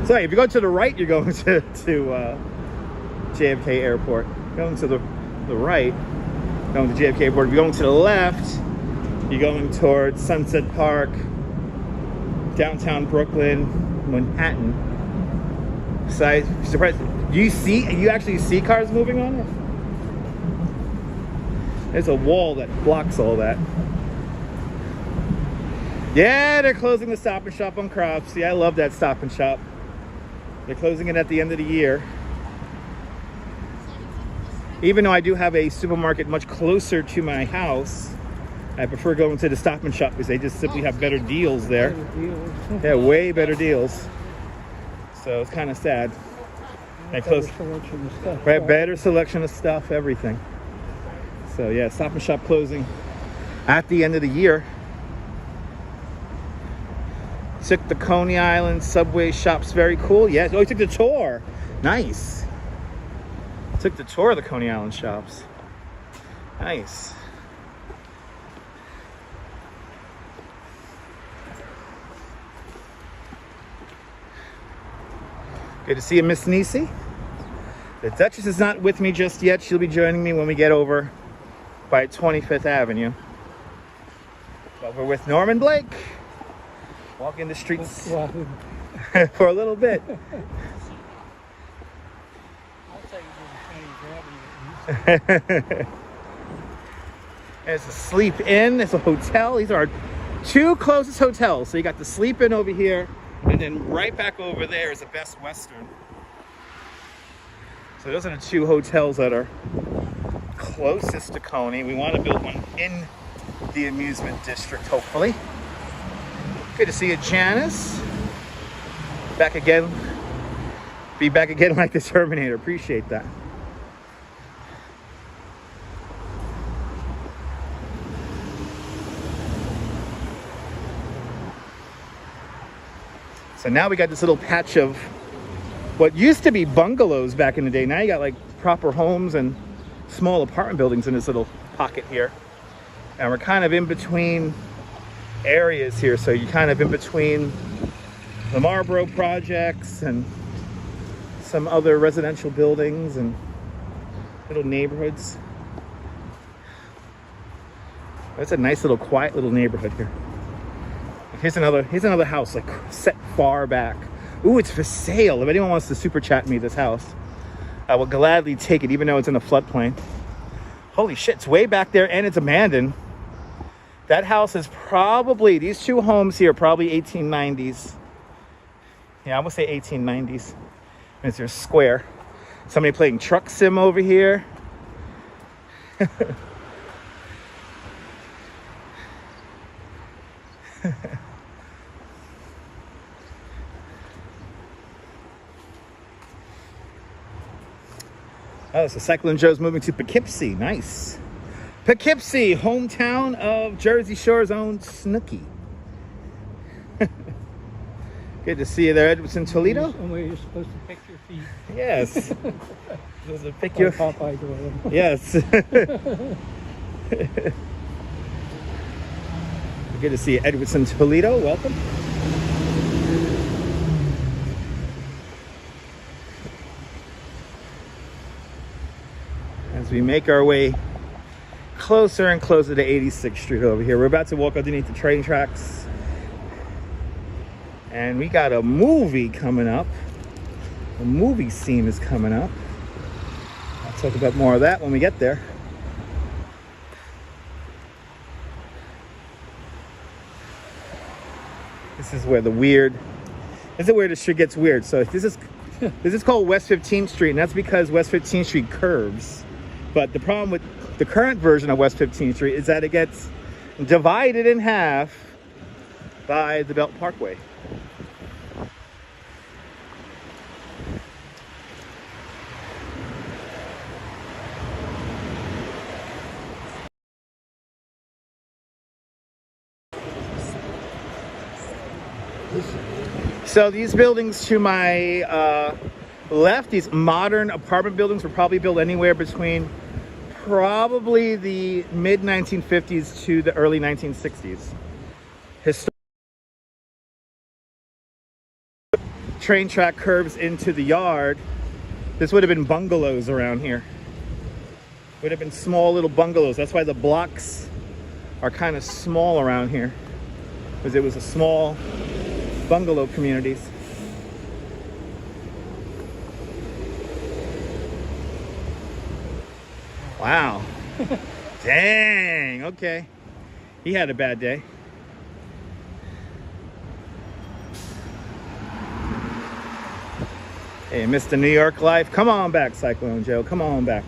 sorry, if you go to the right, you're going to JFK Airport. Going to the right, going to JFK Airport. If you're going to the left, You're going towards Sunset Park, downtown Brooklyn, Manhattan. So I'm surprised. You actually see cars moving on it? There's a wall that blocks all that. Yeah, they're closing the Stop and Shop on Crops. See, I love that Stop and Shop. They're closing it at the end of the year. Even though I do have a supermarket much closer to my house, I prefer going to the Stop and Shop because they just simply have better deals there. Yeah, way better deals. So it's kind of sad. They close. Right, better selection of stuff, everything. So yeah, Stop and Shop closing at the end of the year. Took the Coney Island subway shops, very cool. Yeah, oh, you took the tour. Nice. Took the tour of the Coney Island shops. Nice. Good to see you, Miss Nisi. The Duchess is not with me just yet. She'll be joining me when we get over by 25th Avenue. But we're with Norman Blake. Walking the streets for a little bit. There's a Sleep Inn. There's a hotel. These are our two closest hotels. So you got the Sleep Inn over here, and then right back over there is the Best Western. So those are the two hotels that are closest to Coney. We want to build one in the amusement district, hopefully. Good to see you, Janice. Back again. Be back again like the Terminator. Appreciate that. So now we got this little patch of what used to be bungalows back in the day. Now you got like proper homes and small apartment buildings in this little pocket here. And we're kind of in between areas here. So you're kind of in between the Marlboro projects and some other residential buildings and little neighborhoods. That's a nice little quiet little neighborhood here. Here's another house like set far back. Ooh, it's for sale. If anyone wants to super chat me this house, I will gladly take it, even though it's in the floodplain. Holy shit, it's way back there and it's abandoned. That house is probably, these two homes here, probably 1890s. Yeah, I'm gonna say 1890s. And it's square. Somebody playing truck sim over here. Oh, so Cyclone Joe's moving to Poughkeepsie. Nice. Poughkeepsie, hometown of Jersey Shore's own Snooki. Good to see you there, Edwardson Toledo. Where you're supposed to pick your feet. Yes. Supposed to pick your feet. Yes. Good to see you, Edwardson Toledo. Welcome. As we make our way closer and closer to 86th Street over here. We're about to walk underneath the train tracks. And we got a movie coming up. A movie scene is coming up. I'll talk about more of that when we get there. This is where the street gets weird. So this is called West 15th Street, and that's because West 15th Street curves. But the problem with the current version of West 15th Street is that it gets divided in half by the Belt Parkway. So these buildings to my left, these modern apartment buildings, were probably built anywhere between probably the mid 1950s to the early 1960s. Train track curves into the yard. This would have been bungalows around here. Would have been small little bungalows. That's why the blocks are kind of small around here, because it was a small bungalow communities. Wow. Dang, okay. He had a bad day. Hey, Mr. New York life. Come on back, Cyclone Joe. Come on back.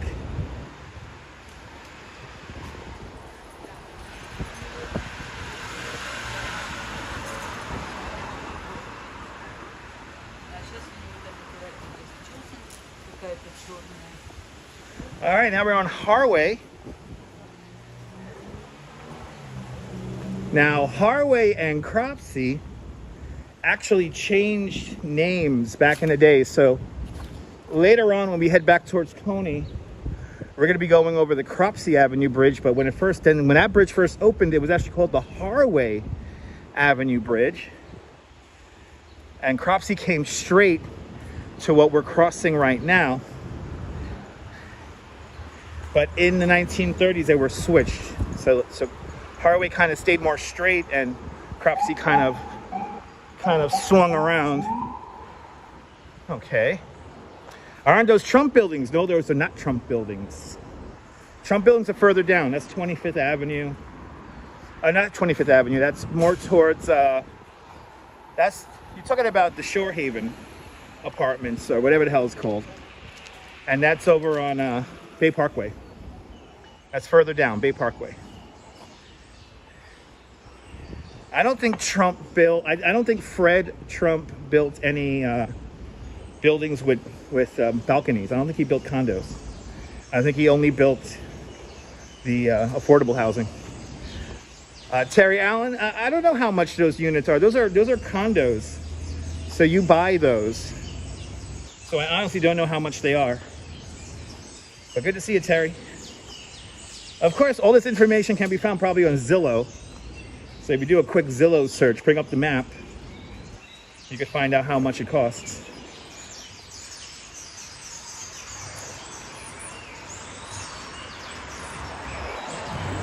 All right, now we're on Harway. Now, Harway and Cropsey actually changed names back in the day. So later on, when we head back towards Coney, we're going to be going over the Cropsey Avenue Bridge. But when that bridge first opened, it was actually called the Harway Avenue Bridge. And Cropsey came straight to what we're crossing right now. But in the 1930s, they were switched. So Harway kind of stayed more straight, and Cropsey kind of swung around. Okay. Aren't those Trump buildings? No, those are not Trump buildings. Trump buildings are further down. That's 25th Avenue. Not 25th Avenue. That's more towards, you're talking about the Shore Haven apartments, or whatever the hell it's called. And that's over on Bay Parkway. That's further down, Bay Parkway. I don't think I don't think Fred Trump built any buildings with balconies. I don't think he built condos. I think he only built the affordable housing. Terry Allen, I don't know how much those units are. Those are condos. So you buy those. So I honestly don't know how much they are. But good to see you, Terry. Of course, all this information can be found probably on Zillow. So if you do a quick Zillow search, bring up the map, you can find out how much it costs.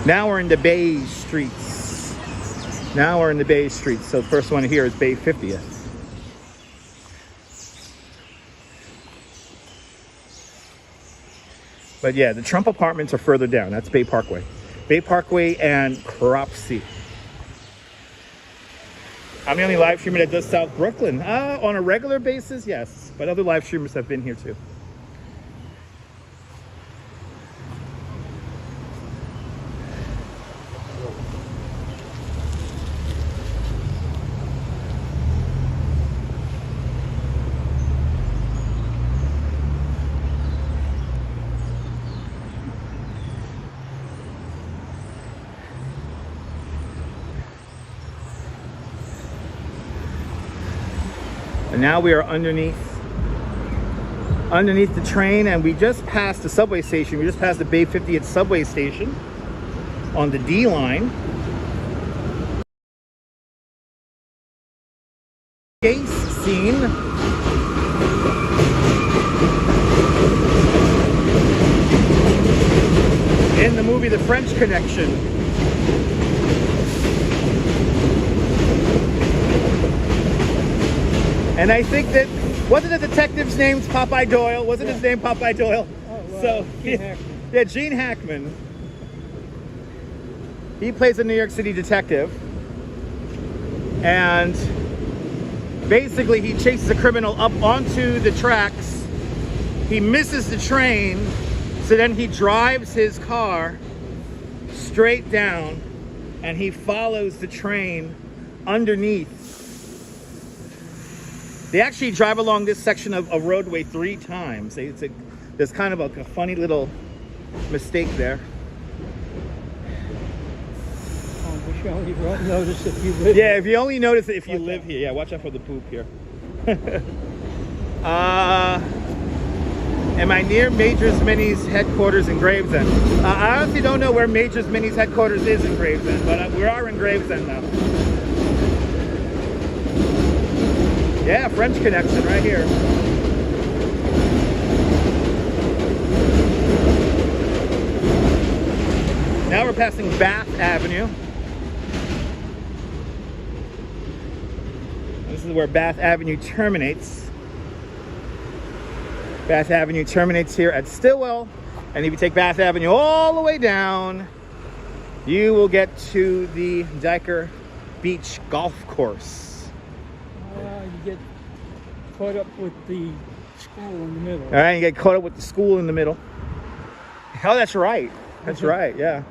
Now we're in the Bay Streets. So the first one here is Bay 50th. But yeah, the Trump apartments are further down. That's Bay Parkway. Bay Parkway and Cropsey. I'm the only live streamer that does South Brooklyn. On a regular basis, yes. But other live streamers have been here too. And now we are underneath the train, and we just passed the subway station. We just passed the Bay 50th subway station on the D line. Chase scene. In the movie The French Connection. And I think that, wasn't the detective's name Popeye Doyle? Wasn't his name Popeye Doyle? So, Gene Hackman. He plays a New York City detective. And basically he chases a criminal up onto the tracks. He misses the train. So then he drives his car straight down and he follows the train underneath. They actually drive along this section of roadway 3 times. There's kind of a funny little mistake there. You only notice if you live if you only notice it if you live here. Yeah, watch out for the poop here. Am I near Majors Mini's headquarters in Gravesend? I honestly don't know where Majors Mini's headquarters is in Gravesend, but we are in Gravesend now. Yeah, French Connection right here. Now we're passing Bath Avenue. This is where Bath Avenue terminates. Bath Avenue terminates here at Stillwell. And if you take Bath Avenue all the way down, you will get to the Diker Beach Golf Course. You get caught up with the school in the middle. All right, you get caught up with the school in the middle. Oh, that's right. That's right, yeah.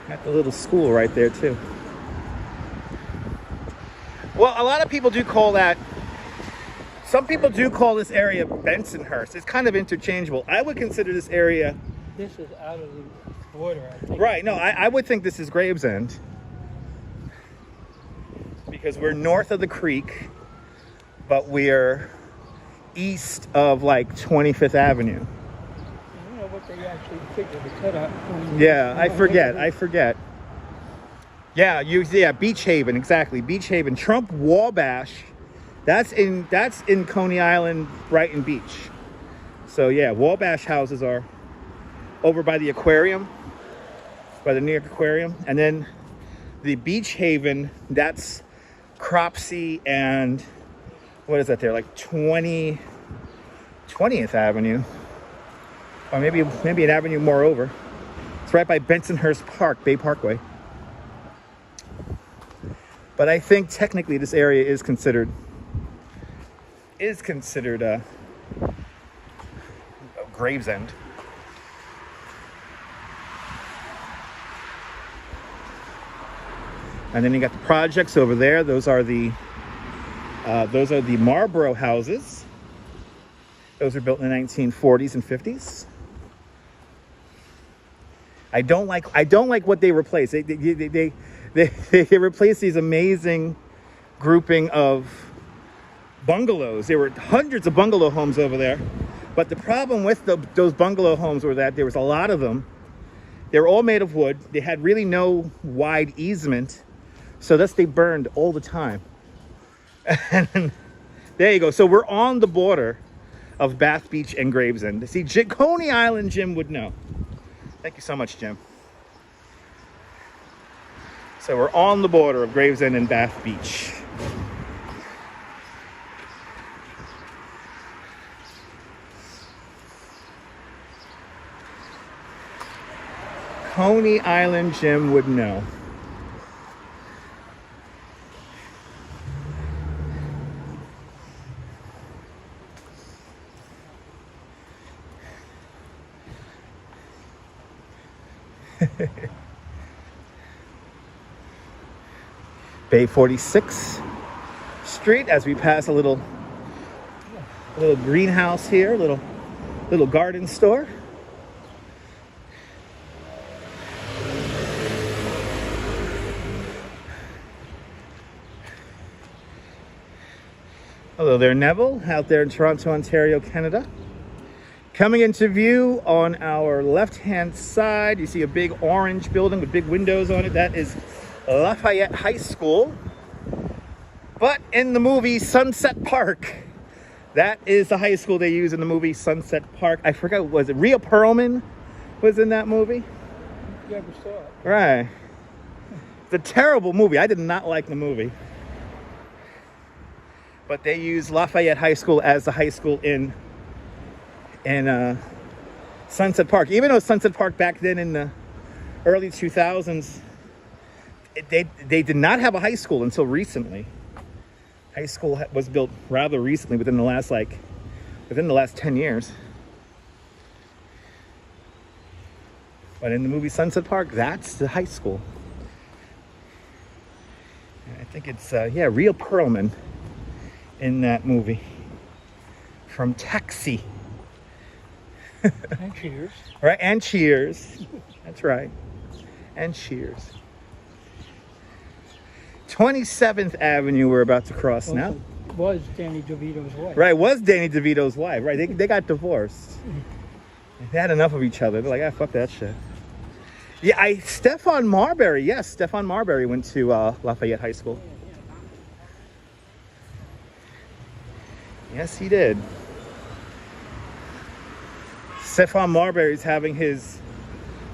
Got the little school right there, too. Well, a lot of people do call that, some people do call this area Bensonhurst. It's kind of interchangeable. I would consider this area... This is out of the border, I think. Right, no, I would think this is Gravesend. Because we're north of the creek, but we're east of, like, 25th Avenue. I don't know what they actually figured to cut out. Yeah, I forget. Yeah, Beach Haven, exactly. Beach Haven. Trump Wabash, that's in Coney Island, Brighton Beach. So yeah, Wabash houses are over by the aquarium, by the New York Aquarium. And then the Beach Haven, that's Cropsey and what is that there? Like 20th Avenue. Or maybe an avenue more over. It's right by Bensonhurst Park, Bay Parkway. But I think technically this area is considered Gravesend. And then you got the projects over there. Those are the Marlboro houses. Those were built in the 1940s and 50s. I don't like what they replaced. They replaced these amazing grouping of bungalows. There were hundreds of bungalow homes over there. But the problem with those bungalow homes were that there was a lot of them. They were all made of wood. They had really no wide easement. So thus they burned all the time. And there you go. So we're on the border of Bath Beach and Gravesend. See, Coney Island Jim would know. Thank you so much, Jim. So we're on the border of Gravesend and Bath Beach. Coney Island Jim would know. Bay 46th Street as we pass a little greenhouse here, little garden store. Hello there, Neville, out there in Toronto, Ontario, Canada. Coming into view on our left-hand side, you see a big orange building with big windows on it. That is Lafayette High School. But in the movie Sunset Park, that is the high school they use in the movie Sunset Park. I forgot, was it Rhea Perlman was in that movie? You never saw it. Right. It's a terrible movie. I did not like the movie. But they use Lafayette High School as the high school in Sunset Park. Even though Sunset Park back then in the early 2000s, they did not have a high school until recently. High school was built rather recently, within the last 10 years. But in the movie Sunset Park, that's the high school. And I think it's Rhea Perlman in that movie from Taxi. And Cheers. Right, and Cheers. That's right. And Cheers. 27th Avenue we're about to cross now. Was Danny DeVito's wife. Right, was Danny DeVito's wife. Right, they got divorced. They had enough of each other. They're like, fuck that shit. Yeah, Stephon Marbury. Yes, Stephon Marbury went to Lafayette High School. Yes, he did. Stephon Marbury's having his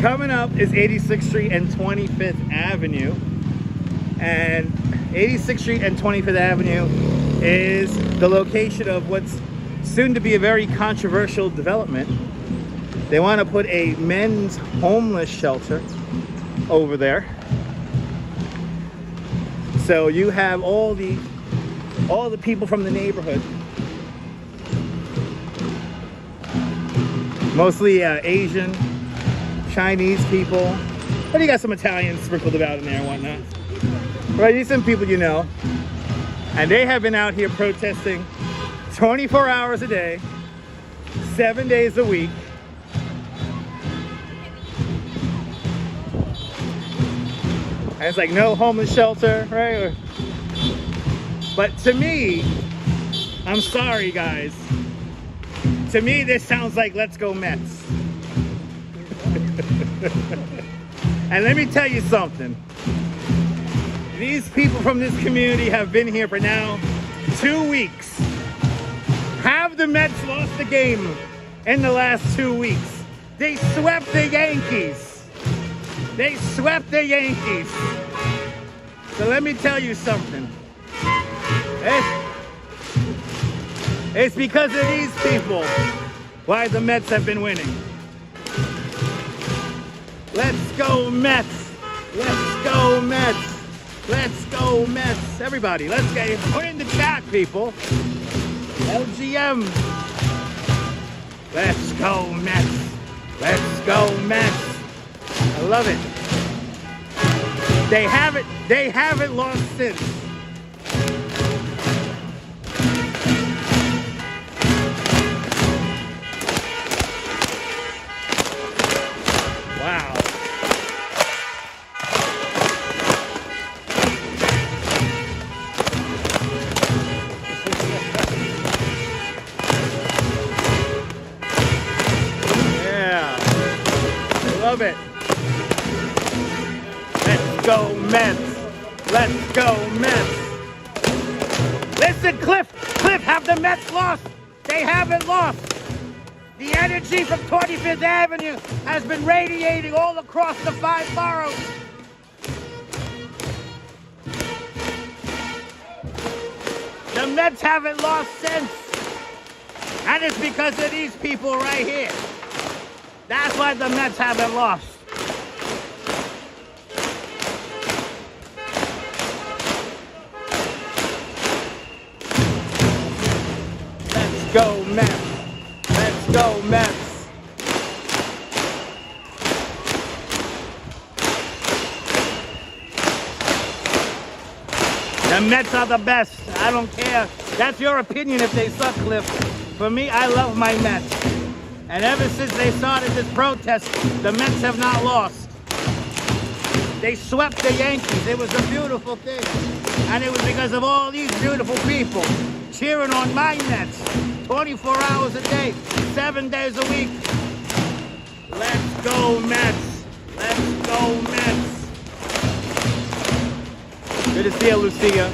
Coming up is 86th Street and 25th Avenue. And 86th Street and 25th Avenue is the location of what's soon to be a very controversial development. They want to put a men's homeless shelter over there. So you have all the people from the neighborhood, mostly Asian, Chinese people, but you got some Italians sprinkled about in there and whatnot. Right, these some people you know, and they have been out here protesting 24 hours a day, 7 days a week. And it's like no homeless shelter, right? But to me, I'm sorry guys, to me this sounds like Let's Go Mets. And let me tell you something. These people from this community have been here for now 2 weeks. Have the Mets lost the game in the last 2 weeks? They swept the Yankees. They swept the Yankees. So let me tell you something. It's because of these people why the Mets have been winning. Let's go Mets. Let's go Mets. Let's go Mets. Everybody, let's get put in the chat, people. LGM. Let's go Mets. Let's go Mets. I love it. They haven't lost since. Wow. Yeah. I love it. Let's go Mets. Let's go Mets. Listen, Cliff, have the Mets lost? They haven't lost. The energy from 25th Avenue has been radiating all across the 5 boroughs. The Mets haven't lost since. And it's because of these people right here. That's why the Mets haven't lost. Let's go Mets. Let's go Mets. The Mets are the best. I don't care. That's your opinion if they suck, Cliff. For me, I love my Mets. And ever since they started this protest, the Mets have not lost. They swept the Yankees. It was a beautiful thing. And it was because of all these beautiful people cheering on my Mets 24 hours a day, 7 days a week. Let's go Mets. Let's go Mets. Good to see you, Lucia.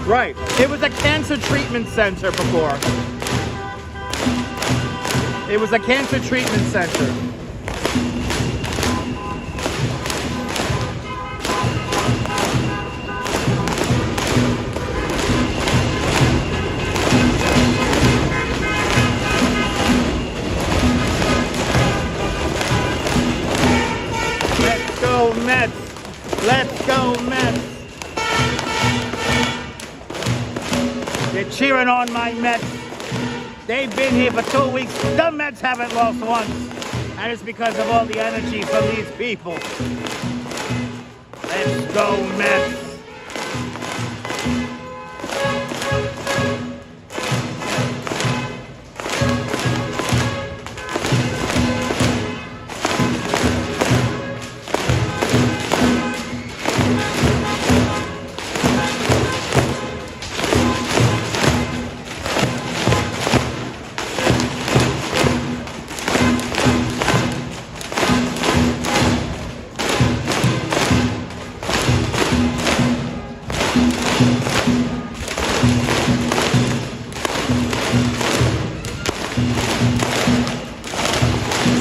Right. It was a cancer treatment center before. It was a cancer treatment center. Let's go Mets. Let's go Mets. They're cheering on my Mets. They've been here for 2 weeks. The Mets haven't lost once. And it's because of all the energy from these people. Let's go Mets.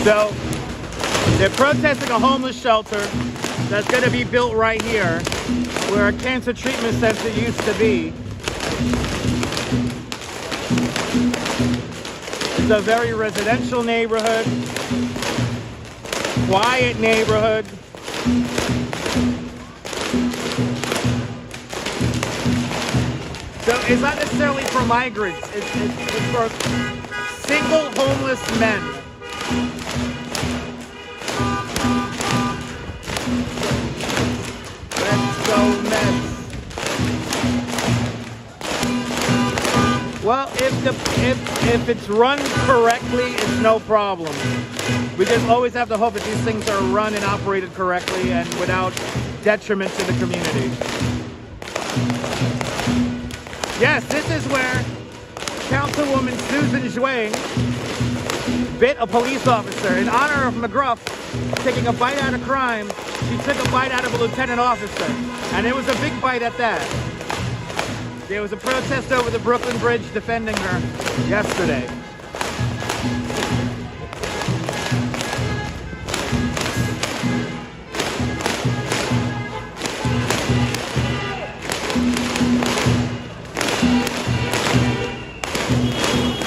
So they're protesting a homeless shelter that's going to be built right here where a cancer treatment center used to be. It's a very residential neighborhood, quiet neighborhood. So it's not necessarily for migrants, it's for single homeless men. Let's go Mets. Well, if it's run correctly, it's no problem. We just always have to hope that these things are run and operated correctly and without detriment to the community. Yes, this is where Councilwoman Susan Zhuang bit a police officer. In honor of McGruff taking a bite out of crime, she took a bite out of a lieutenant officer. And it was a big bite at that. There was a protest over the Brooklyn Bridge defending her yesterday.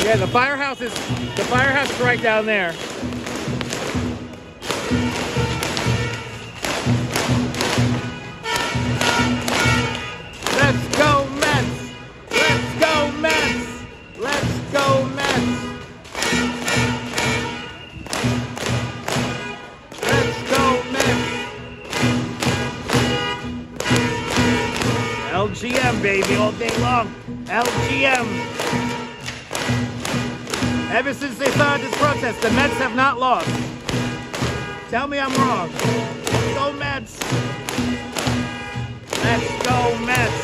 Yeah, the firehouse is right down there. Let's go Mets! Let's go Mets! Let's go Mets! Let's go Mets! LGM baby all day long. LGM. Ever since they started this protest, the Mets have not lost. Tell me I'm wrong. Let's go Mets. Let's go Mets.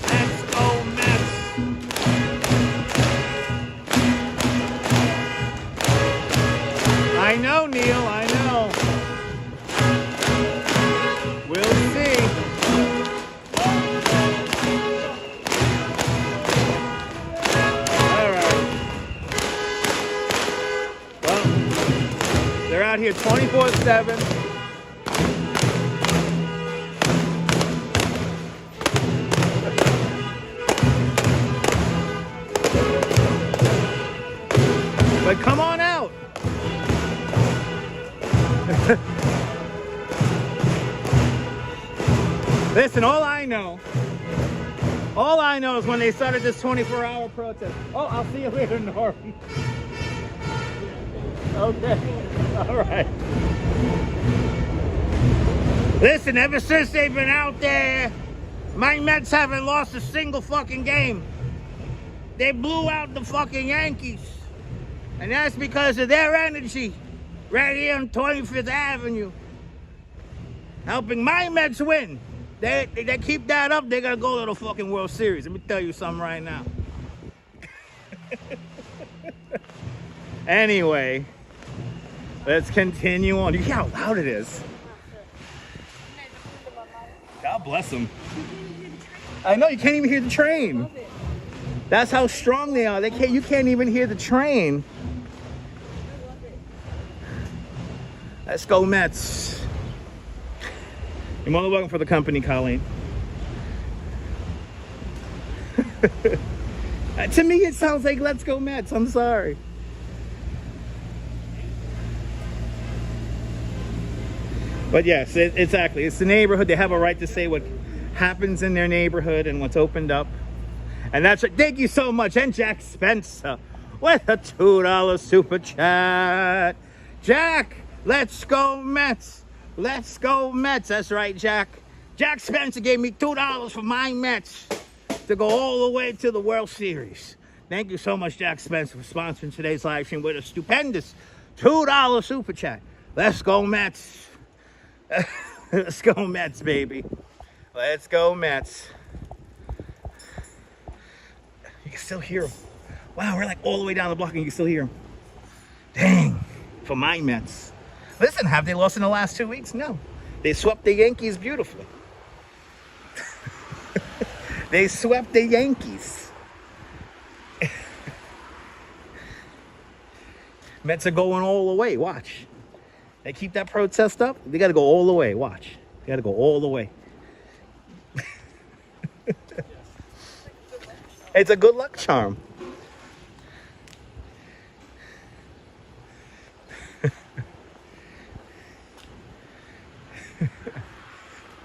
Let's go Mets. I know, Neil, I know. We'll see. They're out here 24/7. But come on out. Listen, all I know is when they started this 24-hour protest. Oh, I'll see you later, Norm. Okay. All right. Listen, ever since they've been out there, my Mets haven't lost a single fucking game. They blew out the fucking Yankees. And that's because of their energy right here on 25th Avenue. Helping my Mets win. They keep that up, they're going to go to the fucking World Series. Let me tell you something right now. Anyway. Let's continue on. You hear how loud it is? God bless them. I know, you can't even hear the train. That's how strong they are. You can't even hear the train. Let's go Mets. You're more than welcome for the company, Colleen. To me, it sounds like let's go Mets. I'm sorry. But yes, exactly. It's the neighborhood. They have a right to say what happens in their neighborhood and what's opened up. And that's it. Thank you so much. And Jack Spencer with a $2 super chat. Jack, let's go Mets. Let's go Mets. That's right, Jack. Jack Spencer gave me $2 for my Mets to go all the way to the World Series. Thank you so much, Jack Spencer, for sponsoring today's live stream with a stupendous $2 super chat. Let's go Mets. Let's go Mets, baby. Let's go Mets. You can still hear them. Wow, we're like all the way down the block and you can still hear them. Dang, for my Mets. Listen, have they lost in the last 2 weeks? No. They swept the Yankees beautifully. They swept the Yankees. Mets are going all the way. Watch. They keep that protest up. They got to go all the way. Watch. They got to go all the way. It's a good luck charm.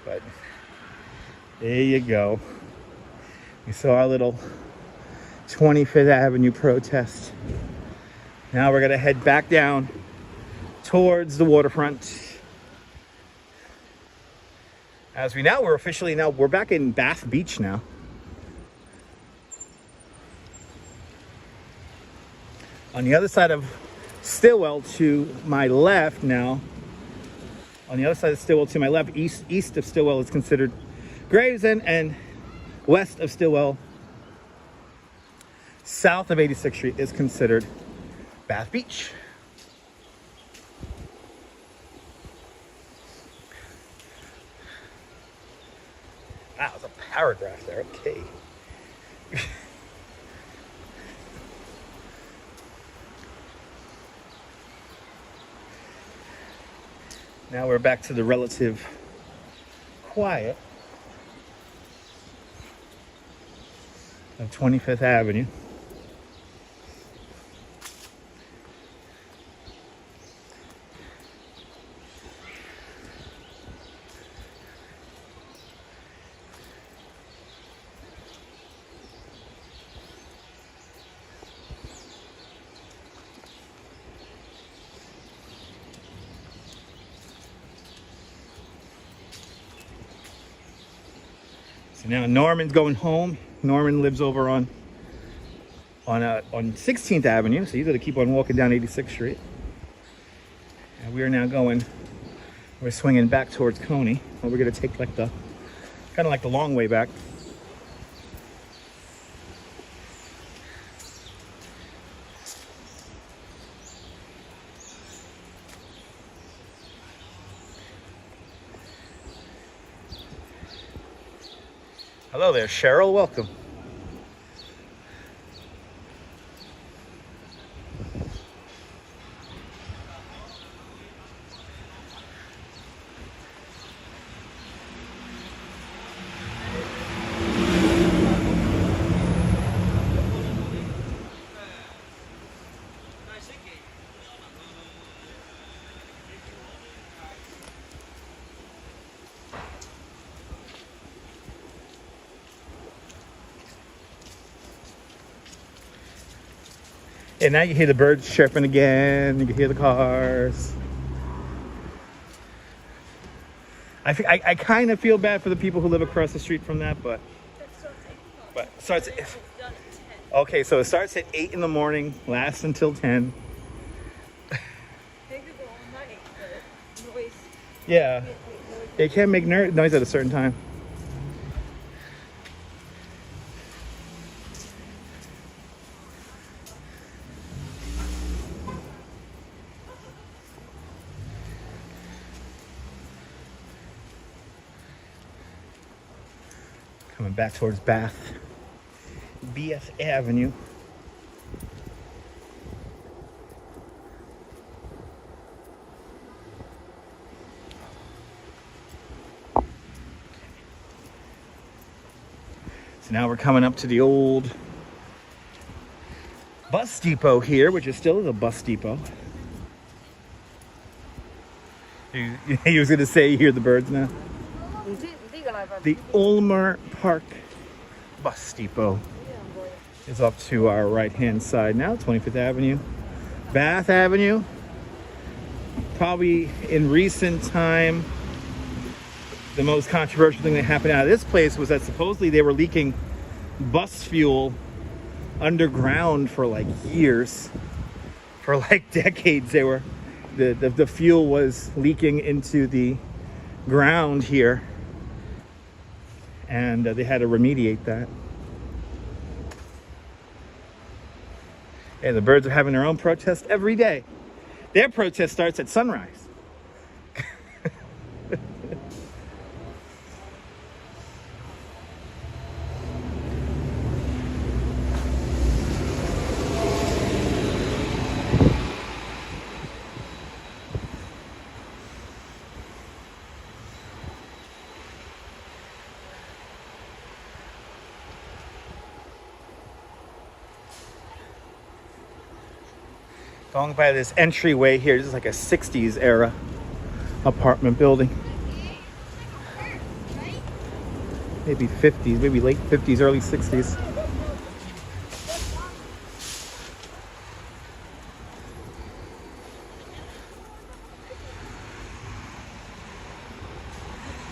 But there you go. We saw our little 25th Avenue protest. Now we're gonna head back down towards the waterfront. As we now, we're back in Bath Beach now. On the other side of Stillwell to my left now, on the other side of Stillwell to my left, east of Stillwell is considered Gravesend, and west of Stillwell, south of 86th Street is considered Bath Beach. Wow, it's a paragraph there, okay. Now we're back to the relative quiet of 25th Avenue. So now Norman's going home. Norman lives over on 16th Avenue, so he's got to keep on walking down 86th Street. And we are now we're swinging back towards Coney. Well, we're going to take kind of like the long way back. Hello there, Cheryl. Welcome. And now you hear the birds chirping again. You can hear the cars. I kind of feel bad for the people who live across the street from that, but starts at, okay, so it starts at 8 in the morning, lasts until 10. They could go all night, but noise. Yeah, they can't make noise at a certain time. Coming back towards BS Avenue. So now we're coming up to the old bus depot here, which is still a bus depot. He was going to say, you hear the birds now? The Ulmer Park bus depot is up to our right-hand side now, 25th Avenue. Bath Avenue, probably in recent time, the most controversial thing that happened out of this place was that supposedly they were leaking bus fuel underground for like years. For like decades, the fuel was leaking into the ground here. And they had to remediate that. And the birds are having their own protest every day. Their protest starts at sunrise. Going by this entryway here. This is like a 60s era apartment building. Maybe 50s, maybe late 50s, early 60s.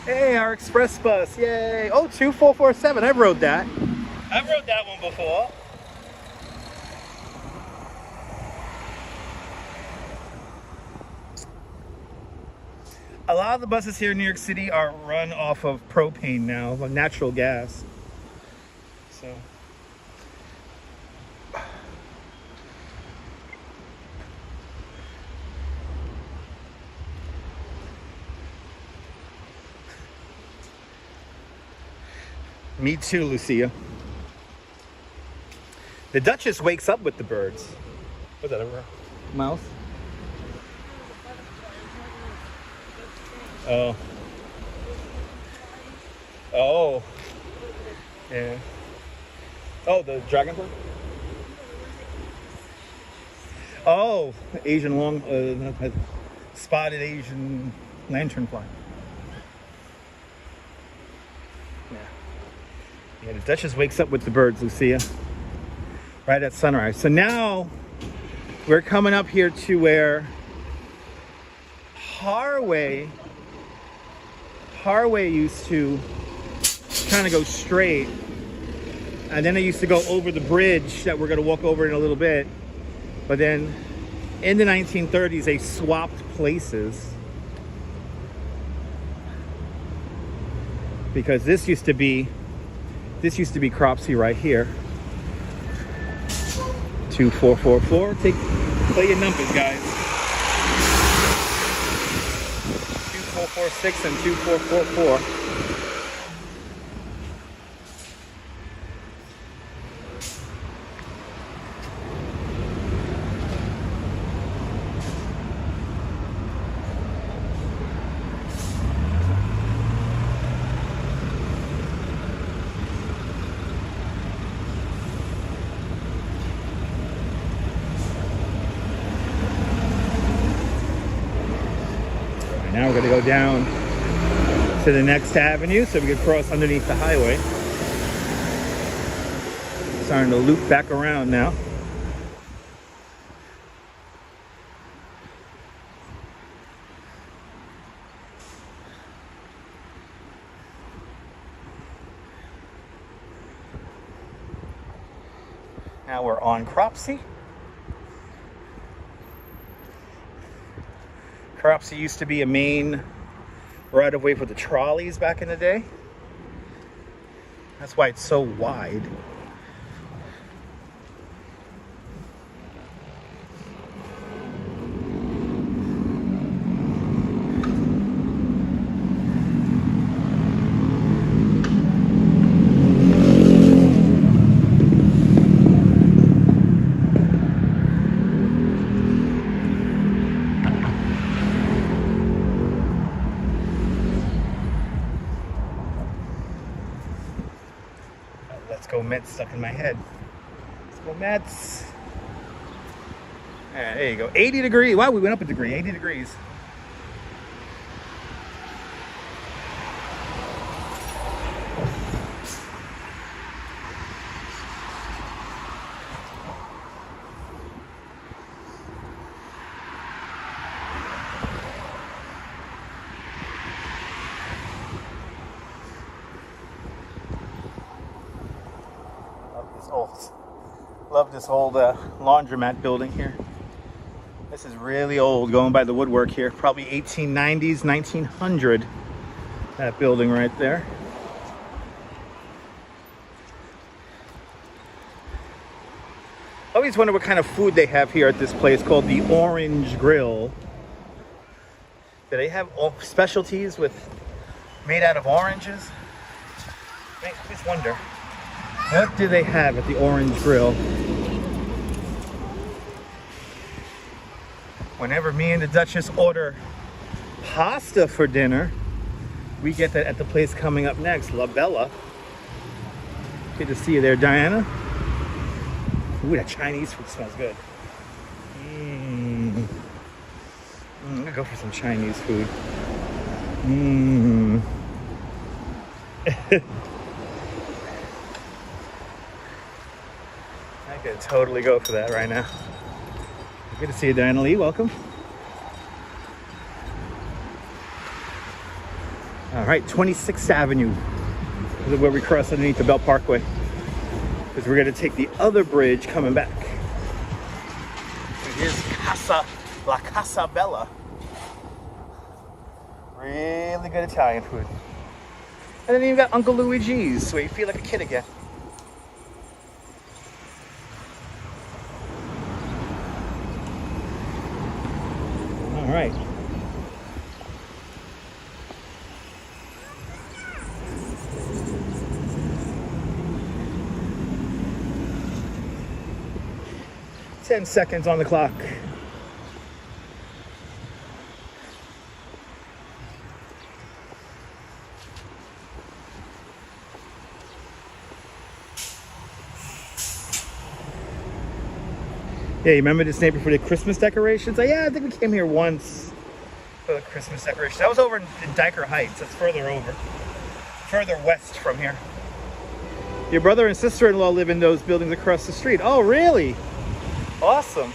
Hey, our express bus, yay. Oh, 2447, I've rode that. I've rode that one before. A lot of the buses here in New York City are run off of propane now, of natural gas. So. Me too, Lucia. The Duchess wakes up with the birds. What's that, a mouse? Oh. Oh. Yeah. Oh, the dragonfly? Oh, Asian long, spotted Asian lanternfly. Yeah. Yeah, the Duchess wakes up with the birds, Lucia. Right at sunrise. So now we're coming up here to where Harway used to kind of go straight, and then it used to go over the bridge that we're going to walk over in a little bit. But then in the 1930s they swapped places, because this used to be Cropsey right here. 2444. Play your numbers, guys. 2446 and 2444. Now we're going to go down to the next avenue so we can cross underneath the highway. Starting to loop back around now. Now we're on Cropsey. Cropsey used to be a main right-of-way for the trolleys back in the day. That's why it's so wide. Let's go Mets stuck in my head. Let's go Mets. Yeah, there you go. 80 degrees. Wow, we went up a degree. 80 degrees. Love this old laundromat building here. This is really old, going by the woodwork here. Probably 1890s, 1900. That building right there. I always wonder what kind of food they have here at this place called the Orange Grill. Do they have specialties made out of oranges? I just wonder. What do they have at the Orange Grill? Whenever me and the Duchess order pasta for dinner, we get that at the place coming up next, La Bella. Good to see you there, Diana. Ooh, that Chinese food smells good. go for some Chinese food. Mmm. I could totally go for that right now. Good to see you, Diana Lee. Welcome. All right, 26th Avenue. This is where we cross underneath the Belt Parkway. Because we're going to take the other bridge coming back. Here's La Casa Bella. Really good Italian food. And then you've got Uncle Luigi's, where you feel like a kid again. All right. Ten seconds on the clock. Yeah, you remember this neighborhood for the Christmas decorations? Yeah, I think we came here once for the Christmas decorations. That was over in Dyker Heights. That's further over. Further west from here. Your brother and sister-in-law live in those buildings across the street. Oh, really? Awesome.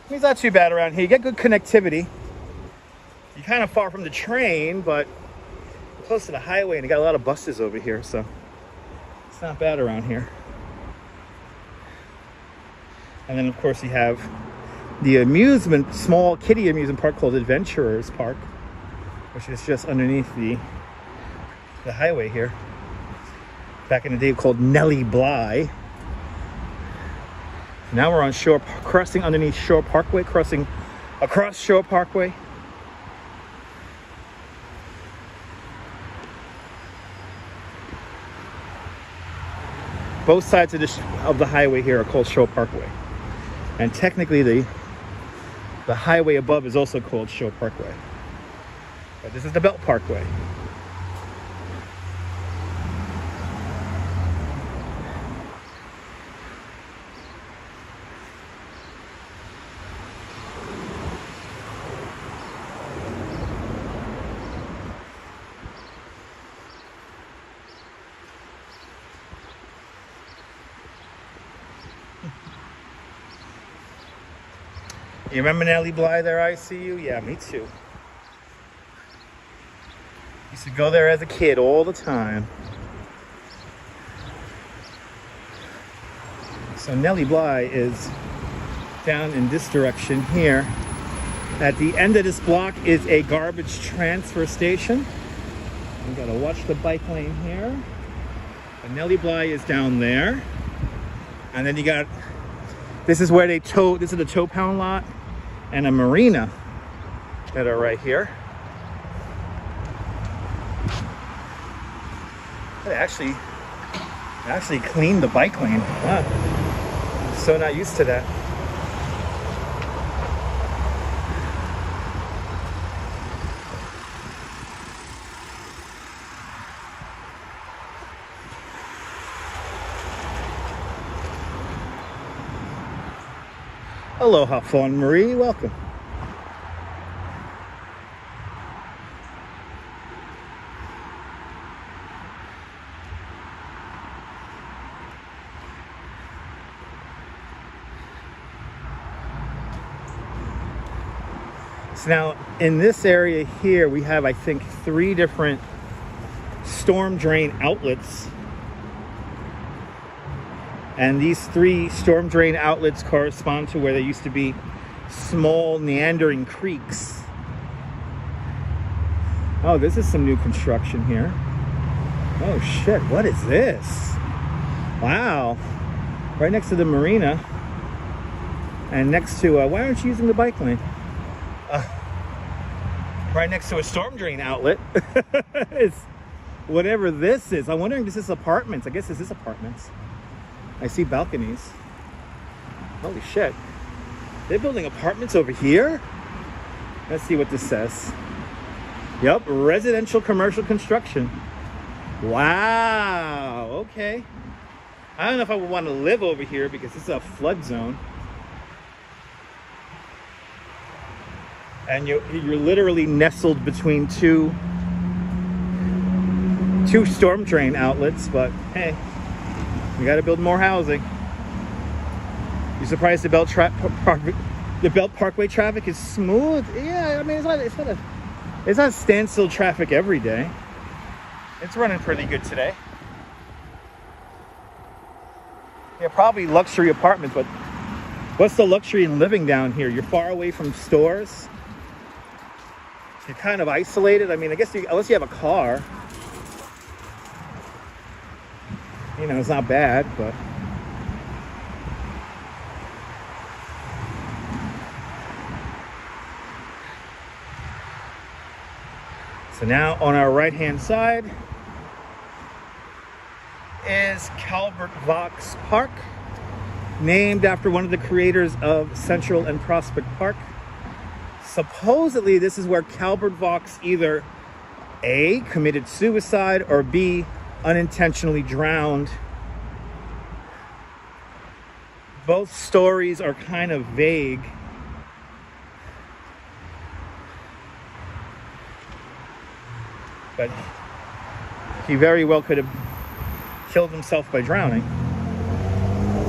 It's not too bad around here. You get good connectivity. You're kind of far from the train, but close to the highway, and you got a lot of buses over here, so it's not bad around here. And then, of course, you have the small kiddie amusement park called Adventurers Park, which is just underneath the highway here. Back in the day, called Nellie Bly. Now we're on crossing underneath Shore Parkway, crossing across Shore Parkway. Both sides of the highway here are called Shore Parkway. And technically the highway above is also called Shore Parkway. But this is the Belt Parkway. You remember Nellie Bly there, ICU? Yeah, me too. Used to go there as a kid all the time. So Nellie Bly is down in this direction here. At the end of this block is a garbage transfer station. We gotta watch the bike lane here. But Nellie Bly is down there. And then you got, this is where this is the tow pound lot and a marina that are right here. They actually cleaned the bike lane. Wow. I'm so not used to that. Aloha, Fawn Marie, welcome. So now in this area here, we have, I think, 3 different storm drain outlets. And these 3 storm drain outlets correspond to where there used to be small meandering creeks. Oh, this is some new construction here. Oh shit, what is this? Wow. Right next to the marina. And next to, why aren't you using the bike lane? Right next to a storm drain outlet. It's whatever this is. I'm wondering if this is apartments. I guess this is apartments. I see balconies. Holy shit. They're building apartments over here? Let's see what this says. Yep, residential commercial construction. Wow, okay. I don't know if I would want to live over here because this is a flood zone. And you're literally nestled between two storm drain outlets, but hey, we got to build more housing. You surprised the Belt Parkway traffic is smooth? Yeah, I mean it's not standstill traffic every day. It's running pretty good today. Yeah, probably luxury apartments, but what's the luxury in living down here? You're far away from stores. You're kind of isolated. I mean, I guess unless you have a car, you know, it's not bad, but so now on our right hand side is Calvert Vaux Park, named after one of the creators of Central and Prospect Park. Supposedly this is where Calvert Vaux either A, committed suicide, or B, unintentionally drowned. Both stories are kind of vague. But he very well could have killed himself by drowning.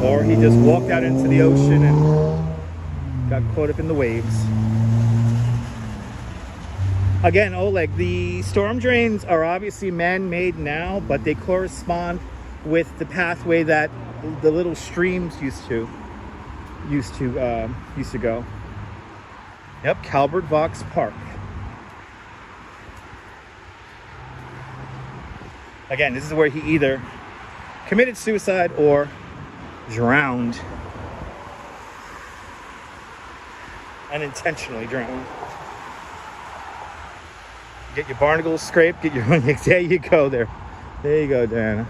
Or he just walked out into the ocean and got caught up in the waves. Again, Oleg, the storm drains are obviously man-made now, but they correspond with the pathway that the little streams used to go. Yep, Calvert Vaux Park. Again, this is where he either committed suicide or drowned. Unintentionally drowned. Get your barnacles scraped, get your there you go there. There you go, Diana.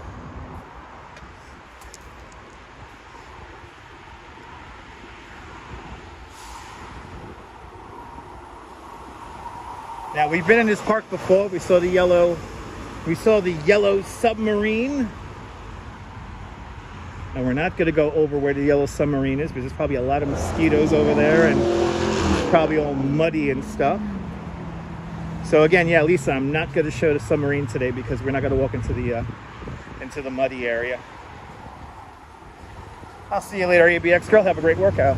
Now we've been in this park before. We saw the yellow submarine. And we're not going to go over where the yellow submarine is because there's probably a lot of mosquitoes over there and it's probably all muddy and stuff. So again, yeah, Lisa, I'm not going to show the submarine today because we're not going to walk into the muddy area. I'll see you later, ABX girl. Have a great workout.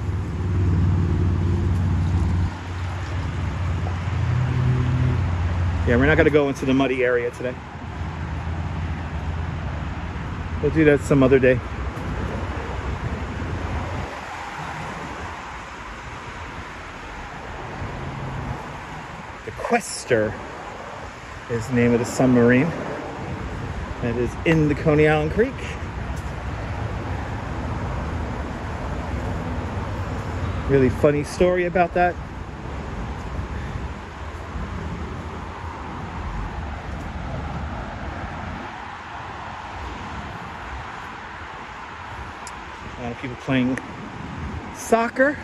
Yeah, we're not going to go into the muddy area today. We'll do that some other day. The Quester is the name of the submarine that is in the Coney Island Creek. Really funny story about that. A lot of people playing soccer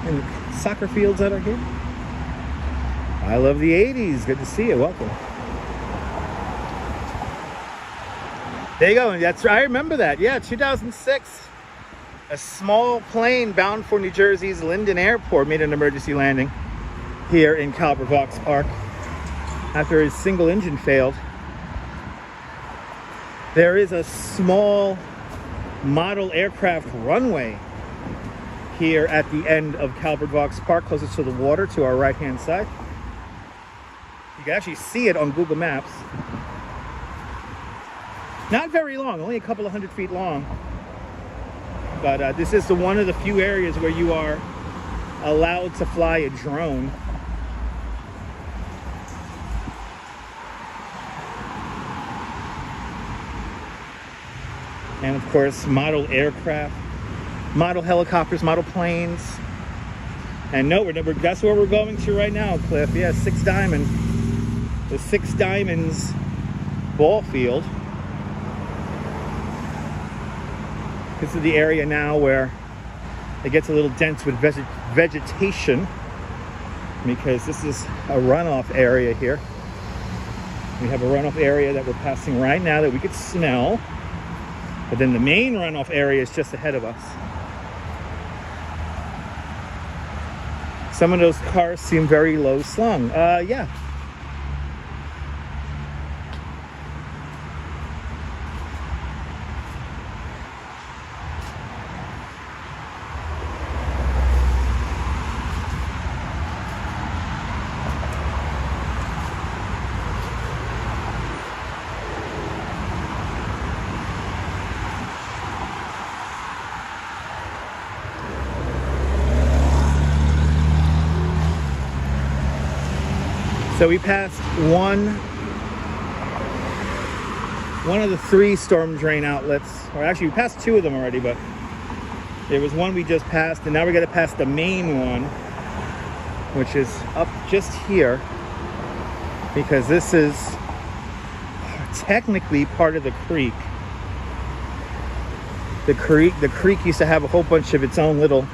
in the soccer fields that are here. I love the 80s. Good to see you. Welcome. There you go. That's I remember that. Yeah, 2006. A small plane bound for New Jersey's Linden Airport made an emergency landing here in Calvert Vaux Park after his single engine failed. There is a small model aircraft runway here at the end of Calvert Vaux Park, closest to the water to our right hand side. You can actually see it on Google Maps. Not very long, only a couple of 100 feet long. But this is one of the few areas where you are allowed to fly a drone. And of course, model aircraft, model helicopters, model planes. And no, that's where we're going to right now, Cliff. Yeah, Six Diamond. The Six Diamonds ball field. This is the area now where it gets a little dense with vegetation because this is a runoff area here. We have a runoff area that we're passing right now that we could smell. But then the main runoff area is just ahead of us. Some of those cars seem very low slung. Yeah. So we passed one of the 3 storm drain outlets, or actually we passed 2 of them already, but there was one we just passed, and now we're gonna pass the main one, which is up just here, because this is technically part of the creek. The creek used to have a whole bunch of its own little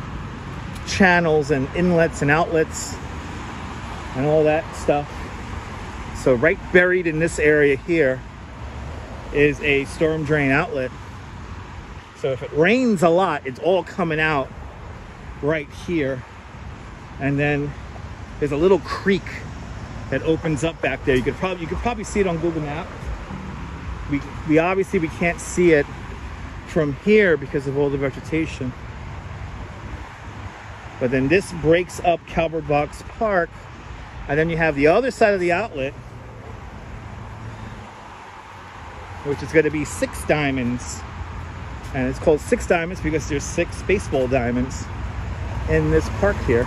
channels and inlets and outlets and all that stuff. So right buried in this area here is a storm drain outlet. So if it rains a lot, it's all coming out right here. And then there's a little creek that opens up back there. You could probably see it on Google Maps. We obviously can't see it from here because of all the vegetation. But then this breaks up Calvert Box Park. And then you have the other side of the outlet, which is going to be 6 diamonds. And it's called 6 diamonds because there's 6 baseball diamonds in this park here.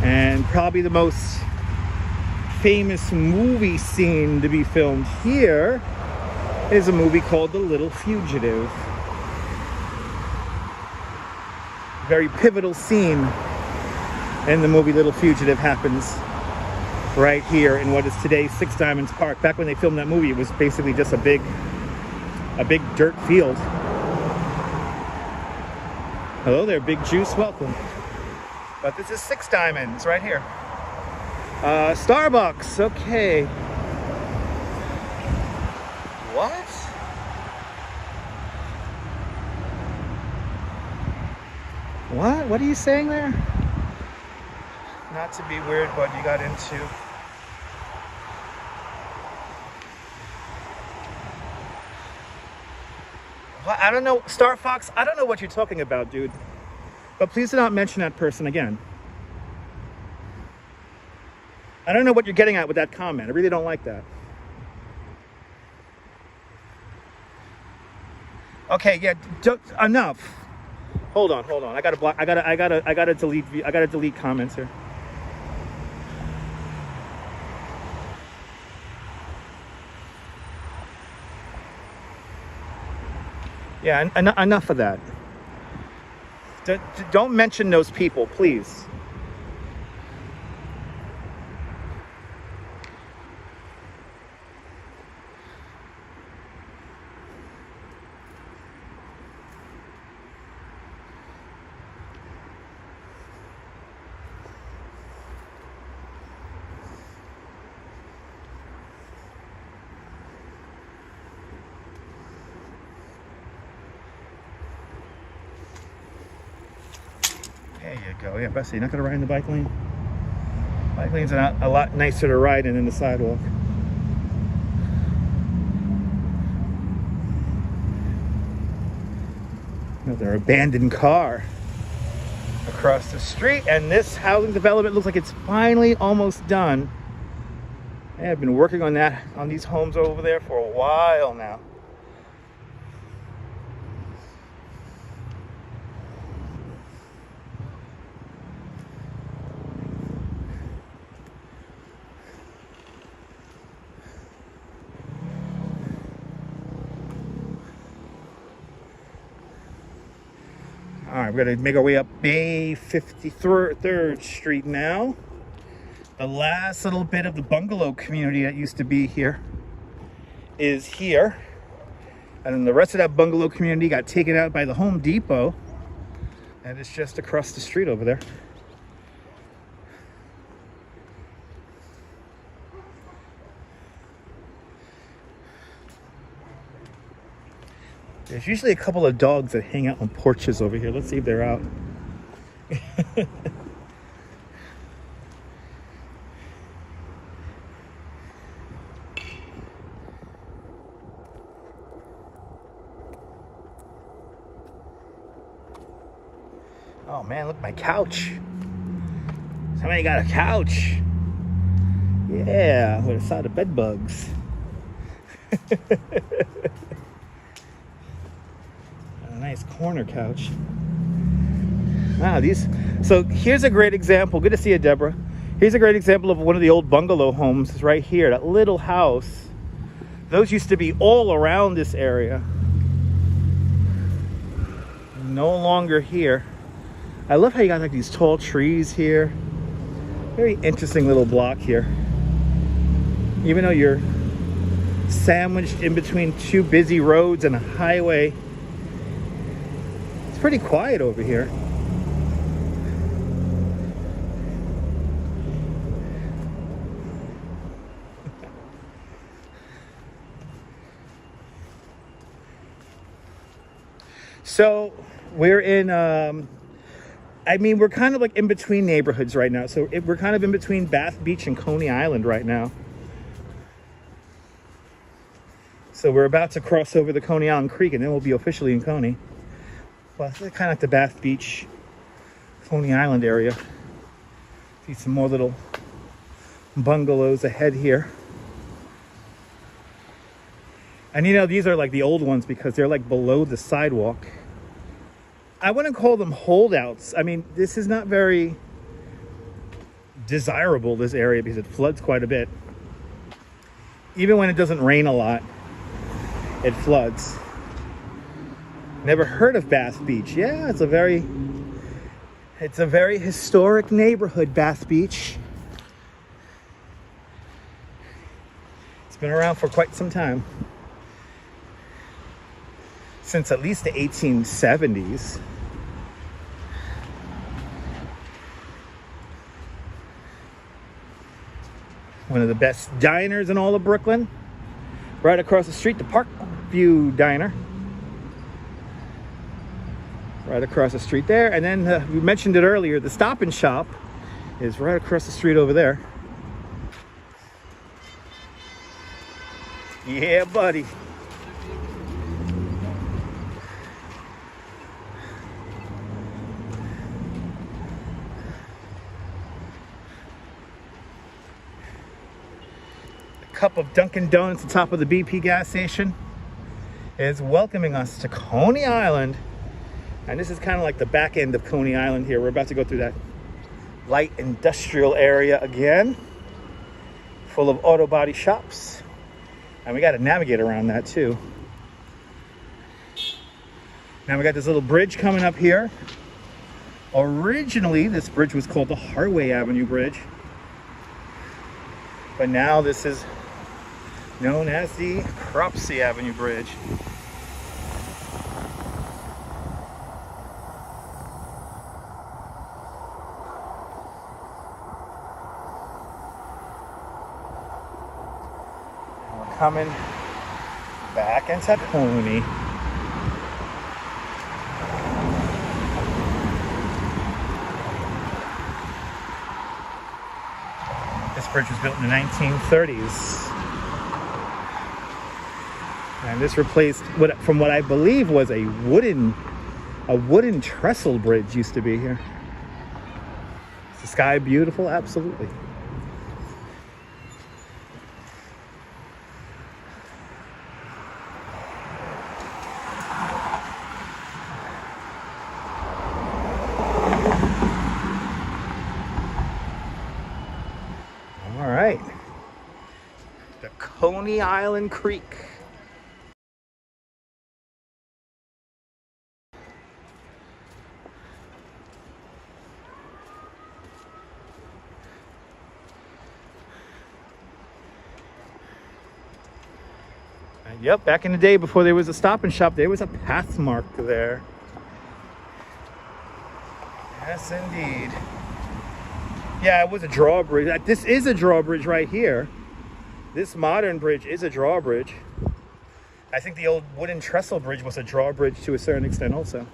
And probably the most famous movie scene to be filmed here is a movie called The Little Fugitive. Very pivotal scene in the movie Little Fugitive happens right here in what is today 6 Diamonds Park. Back when they filmed that movie, it was basically just a big dirt field. Hello there, Big Juice, welcome. But this is 6 Diamonds right here. Starbucks, okay. What? What are you saying there? Not to be weird, but you got into. Well, I don't know, Star Fox, I don't know what you're talking about, dude. But please do not mention that person again. I don't know what you're getting at with that comment. I really don't like that. Okay, yeah, enough. Hold on. I gotta delete comments here. Yeah, enough of that. Don't mention those people, please. There you go. Yeah, Bessie, you're not going to ride in the bike lane? Bike lanes are a lot nicer to ride in than the sidewalk. Another abandoned car across the street, and this housing development looks like it's finally almost done. They have been working on these homes over there for a while now. All right, we're gonna make our way up Bay 53rd Street now. The last little bit of the bungalow community that used to be here is here. And then the rest of that bungalow community got taken out by the Home Depot. And it's just across the street over there. There's usually a couple of dogs that hang out on porches over here. Let's see if they're out. Oh man, look, my couch. Somebody got a couch. Yeah, with a side of bed bugs. A nice corner couch. Wow, so here's a great example. Good to see you, Deborah. Here's a great example of one of the old bungalow homes right here, that little house. Those used to be all around this area. No longer here. I love how you got like these tall trees here. Very interesting little block here. Even though you're sandwiched in between two busy roads and a highway, it's pretty quiet over here. So we're in, we're kind of like in between neighborhoods right now. So we're kind of in between Bath Beach and Coney Island right now. So we're about to cross over the Coney Island Creek and then we'll be officially in Coney. Well, it's kind of like the Bath Beach, Coney Island area. See some more little bungalows ahead here. And you know, these are like the old ones because they're like below the sidewalk. I wouldn't call them holdouts. I mean, this is not very desirable, this area, because it floods quite a bit. Even when it doesn't rain a lot, it floods. Never heard of Bath Beach. Yeah, it's a very historic neighborhood, Bath Beach. It's been around for quite some time. Since at least the 1870s. One of the best diners in all of Brooklyn. Right across the street, the Parkview Diner. Right across the street there. And then we mentioned it earlier, the Stop and Shop is right across the street over there. Yeah, buddy. Cup of Dunkin' Donuts on top of the BP gas station is welcoming us to Coney Island. And this is kind of like the back end of Coney Island here. We're about to go through that light industrial area again, full of auto body shops. And we got to navigate around that too. Now we got this little bridge coming up here. Originally, this bridge was called the Harway Avenue Bridge. But now this is known as the Cropsey Avenue Bridge. And we're coming back into Coney. This bridge was built in the 1930s. And this replaced from what I believe was a wooden trestle bridge used to be here. Is the sky beautiful? Absolutely. All right. The Coney Island Creek. Yep, back in the day before there was a Stop and Shop, there was a path mark there. Yes, indeed. Yeah, it was a drawbridge. This is a drawbridge right here. This modern bridge is a drawbridge. I think the old wooden trestle bridge was a drawbridge to a certain extent also.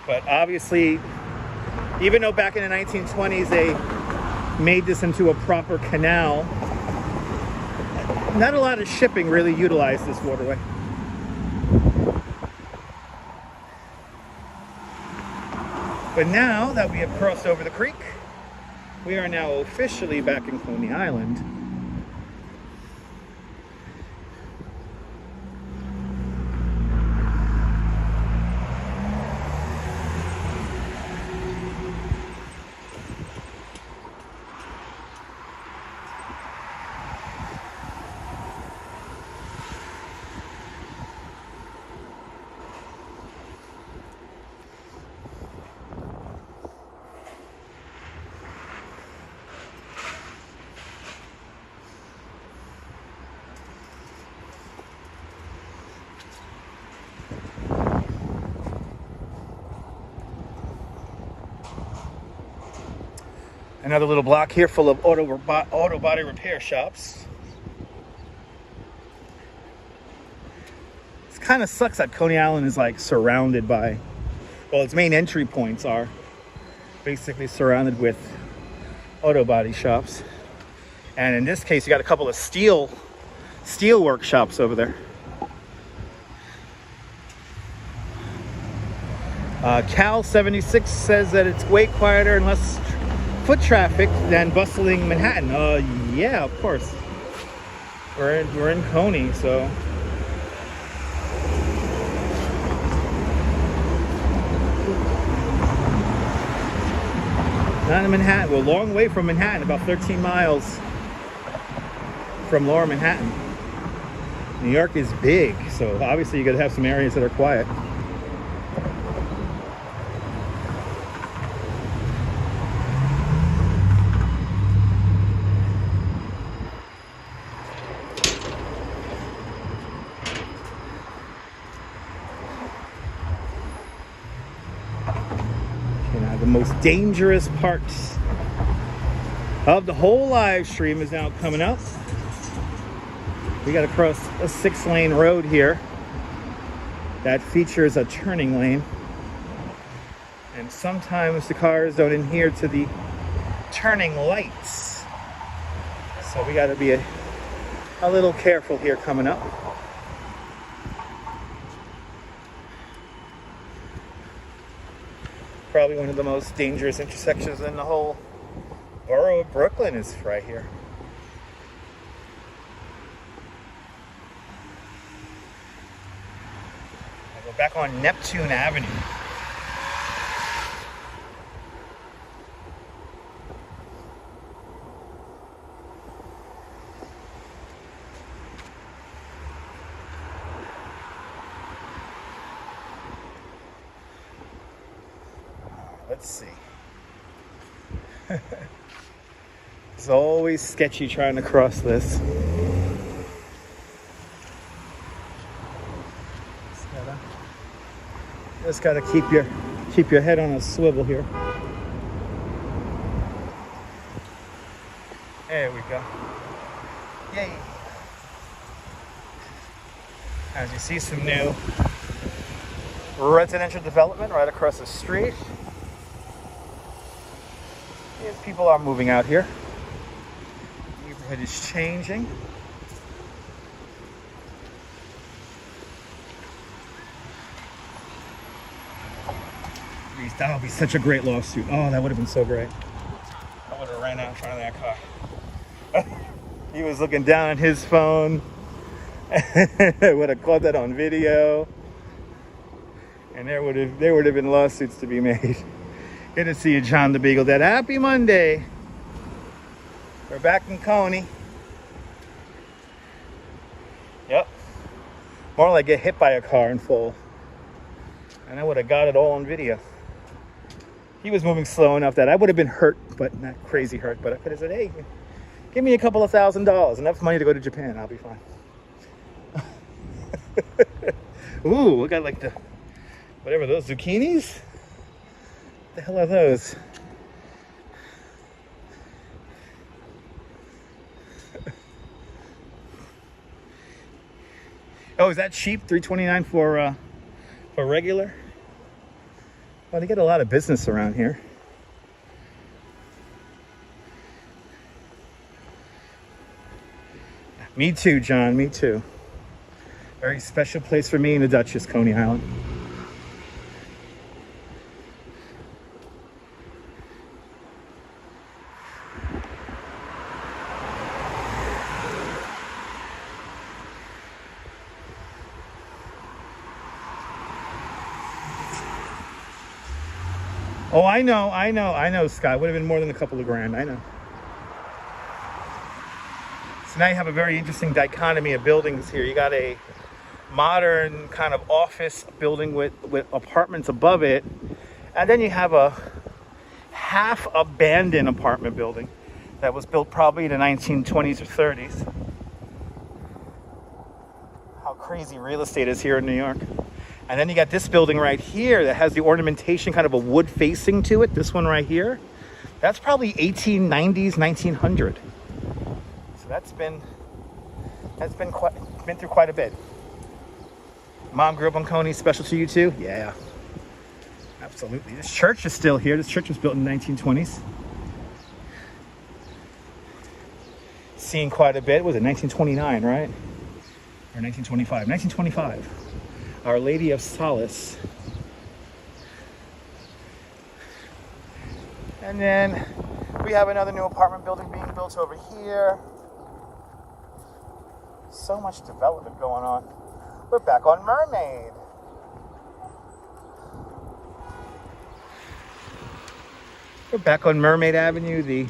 But obviously, even though back in the 1920s they made this into a proper canal, not a lot of shipping really utilized this waterway. But now that we have crossed over the creek, we are now officially back in Coney Island. Another little block here full of auto body repair shops. It kind of sucks that Coney Island is like surrounded by, well, its main entry points are basically surrounded with auto body shops. And in this case, you got a couple of steel workshops over there. Cal 76 says that it's way quieter and less foot traffic than bustling Manhattan. Yeah, of course. We're in Coney, so. Not in Manhattan. We're a long way from Manhattan, about 13 miles from lower Manhattan. New York is big, so obviously you gotta have some areas that are quiet. The most dangerous parts of the whole live stream is now coming up. We got to cross a 6-lane road here that features a turning lane, and sometimes the cars don't adhere to the turning lights, so we got to be a little careful here coming up. Probably one of the most dangerous intersections in the whole borough of Brooklyn is right here. We're back on Neptune Avenue. Let's see. It's always sketchy trying to cross this. Just gotta keep your head on a swivel here. There we go. Yay! As you see, some new residential development right across the street. Yes, people are moving out here. The neighborhood is changing. That would be such a great lawsuit. Oh, that would have been so great. I would have ran out in front of that car. He was looking down at his phone. Would have caught that on video. And there would have been lawsuits to be made. Good to see you, John the Beagle Dad. Happy Monday. We're back in Coney. Yep. More like get hit by a car and fall. And I would have got it all on video. He was moving slow enough that I would have been hurt, but not crazy hurt. But I could have said, hey, give me a couple of $1,000. Enough money to go to Japan. I'll be fine. Ooh, we got like the, whatever, those zucchinis? What the hell are those? Oh, is that cheap? $3.29 for regular? Well, they get a lot of business around here. Me too, John, me too. Very special place for me in the Duchess, Coney Island. Oh, I know, Scott. Would have been more than a couple of grand, I know. So now you have a very interesting dichotomy of buildings here. You got a modern kind of office building with apartments above it. And then you have a half abandoned apartment building that was built probably in the 1920s or 30s. How crazy real estate is here in New York. And then you got this building right here that has the ornamentation, kind of a wood facing to it. This one right here, that's probably 1890s, 1900. So that's been through quite a bit. Mom grew up on Coney, special to you too? Yeah, absolutely. This church is still here. This church was built in the 1920s. Seen quite a bit. Was it 1929, right? Or 1925? 1925. Our Lady of Solace. And then we have another new apartment building being built over here. So much development going on. We're back on Mermaid. We're back on Mermaid Avenue, the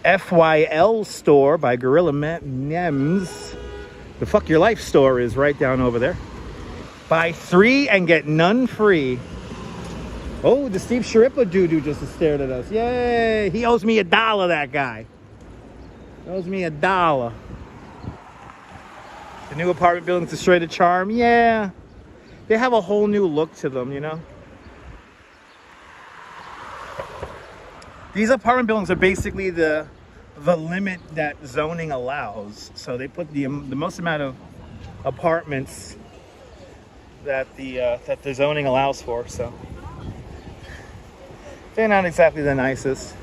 FYL store by Gorilla Nems. The Fuck Your Life store is right down over there. Buy 3 and get none free. Oh, the Steve Sharippa doo-doo just stared at us. Yay! He owes me $1, that guy. He owes me $1. The new apartment buildings are straight to charm. Yeah. They have a whole new look to them, you know? These apartment buildings are basically the limit that zoning allows. So they put the most amount of apartments that the zoning allows for. So they're not exactly the nicest,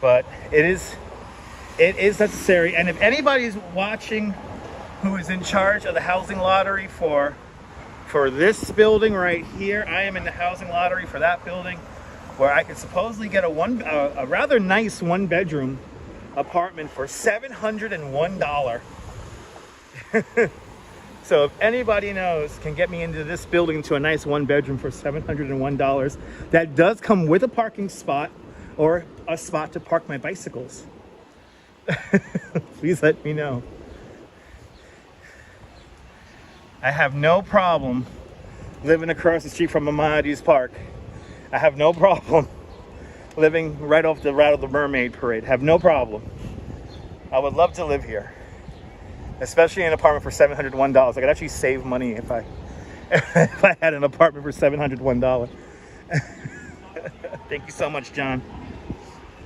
but it is necessary. And if anybody's watching who is in charge of the housing lottery for this building right here, I am in the housing lottery for that building, where I could supposedly get a rather nice 1-bedroom apartment for $701. So if anybody knows, can get me into this building to a nice 1-bedroom for $701, that does come with a parking spot or a spot to park my bicycles. Please let me know. I have no problem living across the street from Maimonides Park. I have no problem living right off the route of the Mermaid Parade. Have no problem. I would love to live here, especially in an apartment for $701. I could actually save money if I had an apartment for $701. Thank you so much, John.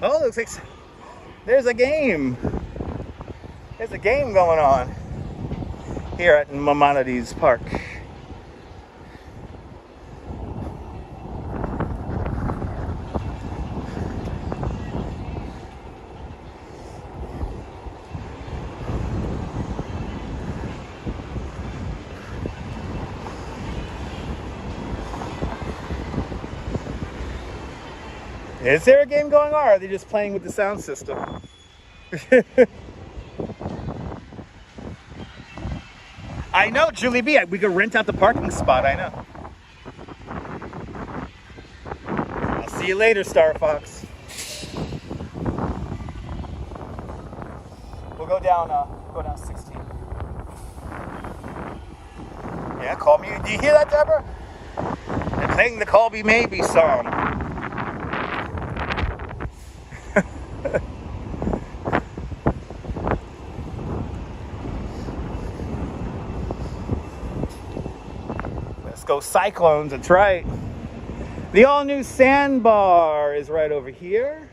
Oh, looks like there's a game. There's a game going on here at Maimonides Park. Is there a game going on, or are they just playing with the sound system? I know, Julie B. We could rent out the parking spot, I know. I'll see you later, Star Fox. We'll go down 16. Yeah, call me. Do you hear that, Deborah? They're playing the Call Me Maybe song. Let's go Cyclones, that's right. The all-new Sandbar is right over here.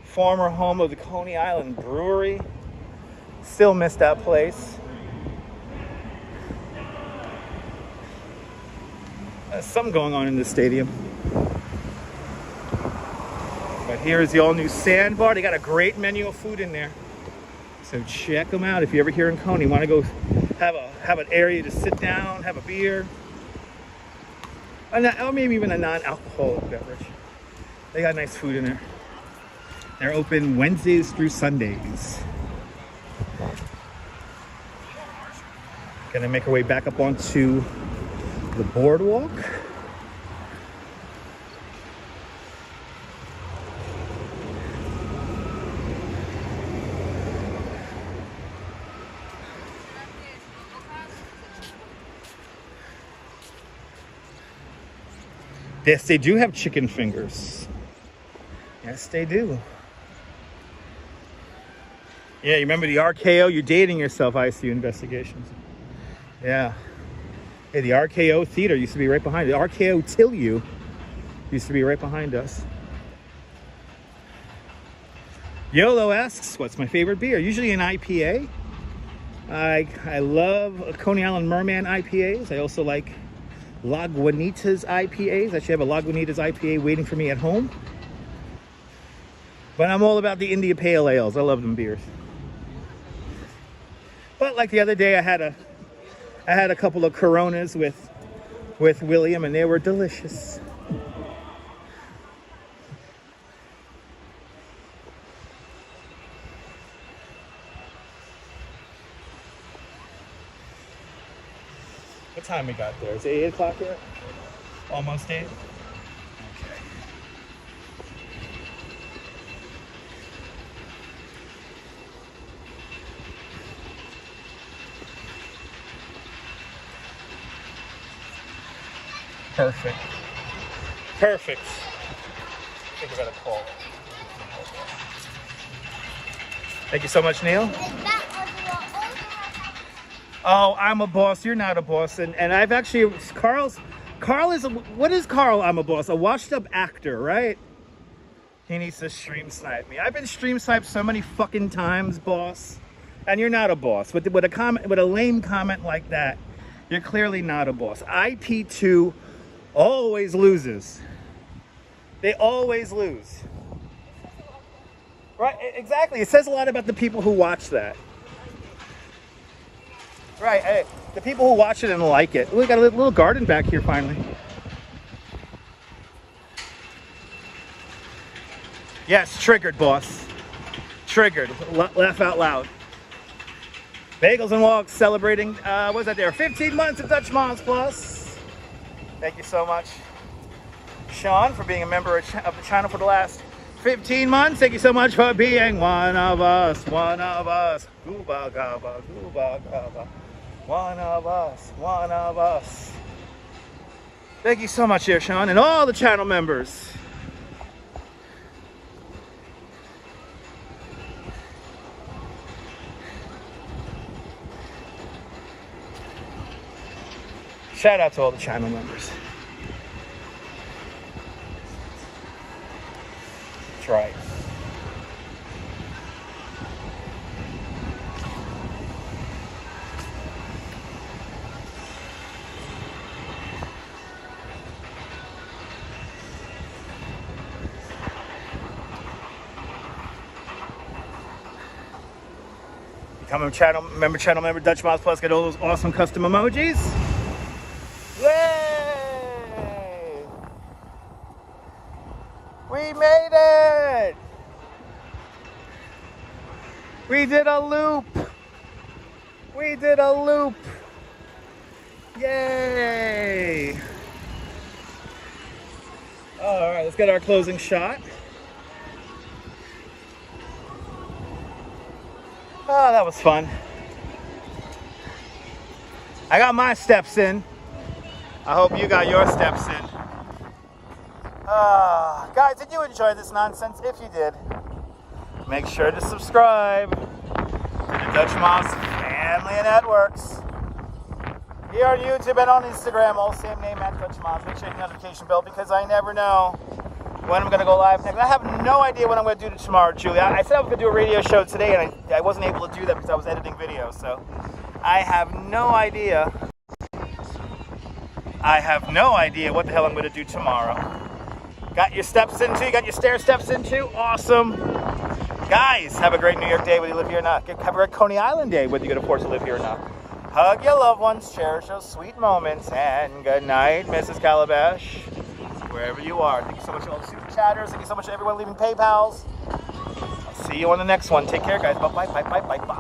Former home of the Coney Island Brewery. Still miss that place. There's something going on in the stadium. But here is the all-new Sandbar. They got a great menu of food in there. So check them out if you're ever here in Coney. Want to go have an area to sit down, have a beer, or maybe even a non-alcoholic beverage. They got nice food in there. They're open Wednesdays through Sundays. Gonna make our way back up onto the boardwalk. Yes, they do have chicken fingers. Yes, they do. Yeah, you remember the RKO? You're dating yourself, ICU Investigations. Yeah. Hey, the RKO Theater used to be right behind it. The RKO Tillu used to be right behind us. YOLO asks, what's my favorite beer? Usually an IPA. I love Coney Island Merman IPAs. I also like Lagunitas IPAs. I actually have a Lagunitas IPA waiting for me at home. But I'm all about the India Pale Ales. I love them beers. But like the other day, I had a couple of Coronas with William, and they were delicious. What time we got there? Is it 8 o'clock yet? Almost 8? Okay. Perfect. Perfect. I think I got a call. Thank you so much, Neil. Oh, I'm a boss. You're not a boss. And I've actually, Carl is, what is Carl? I'm a boss. A washed up actor, right? He needs to stream snipe me. I've been stream sniped so many fucking times, boss. And you're not a boss. With a lame comment like that, you're clearly not a boss. IP2 always loses. They always lose. Right, exactly. It says a lot about the people who watch that. Right, hey, the people who watch it and like it. We got a little garden back here finally. Yes, triggered, boss. Triggered. Laugh out loud. Bagels and Walks celebrating, what was that there? 15 months of Dutch Moms Plus. Thank you so much, Sean, for being a member of the channel for the last 15 months. Thank you so much for being one of us, one of us. Gooba gaba, gooba gaba. One of us, one of us. Thank you so much, here, Sean, and all the channel members. Shout out to all the channel members. That's right. Become a channel member, Dutch Moms Plus, get all those awesome custom emojis. Yay! We made it! We did a loop! We did a loop! Yay! Alright, let's get our closing shot. Oh, that was fun. I got my steps in. I hope you got your steps in. Guys, did you enjoy this nonsense? If you did, make sure to subscribe to the Dutch Moms Family and Networks. Here on YouTube and on Instagram, all same name at Dutch Moms. Make sure you hit the notification bell because I never know when I'm going to go live next. I have no idea what I'm going to do tomorrow, Julie. I said I was going to do a radio show today, and I wasn't able to do that because I was editing videos. So I have no idea. I have no idea what the hell I'm going to do tomorrow. Got your steps in too? You got your stair steps in too? Awesome. Guys, have a great New York Day whether you live here or not. Have a great Coney Island Day whether you get a force to live here or not. Hug your loved ones, cherish those sweet moments, and good night, Mrs. Calabash. Wherever you are. Thank you so much to all the super chatters. Thank you so much to everyone leaving PayPals. I'll see you on the next one. Take care, guys. Bye-bye, bye-bye, bye-bye.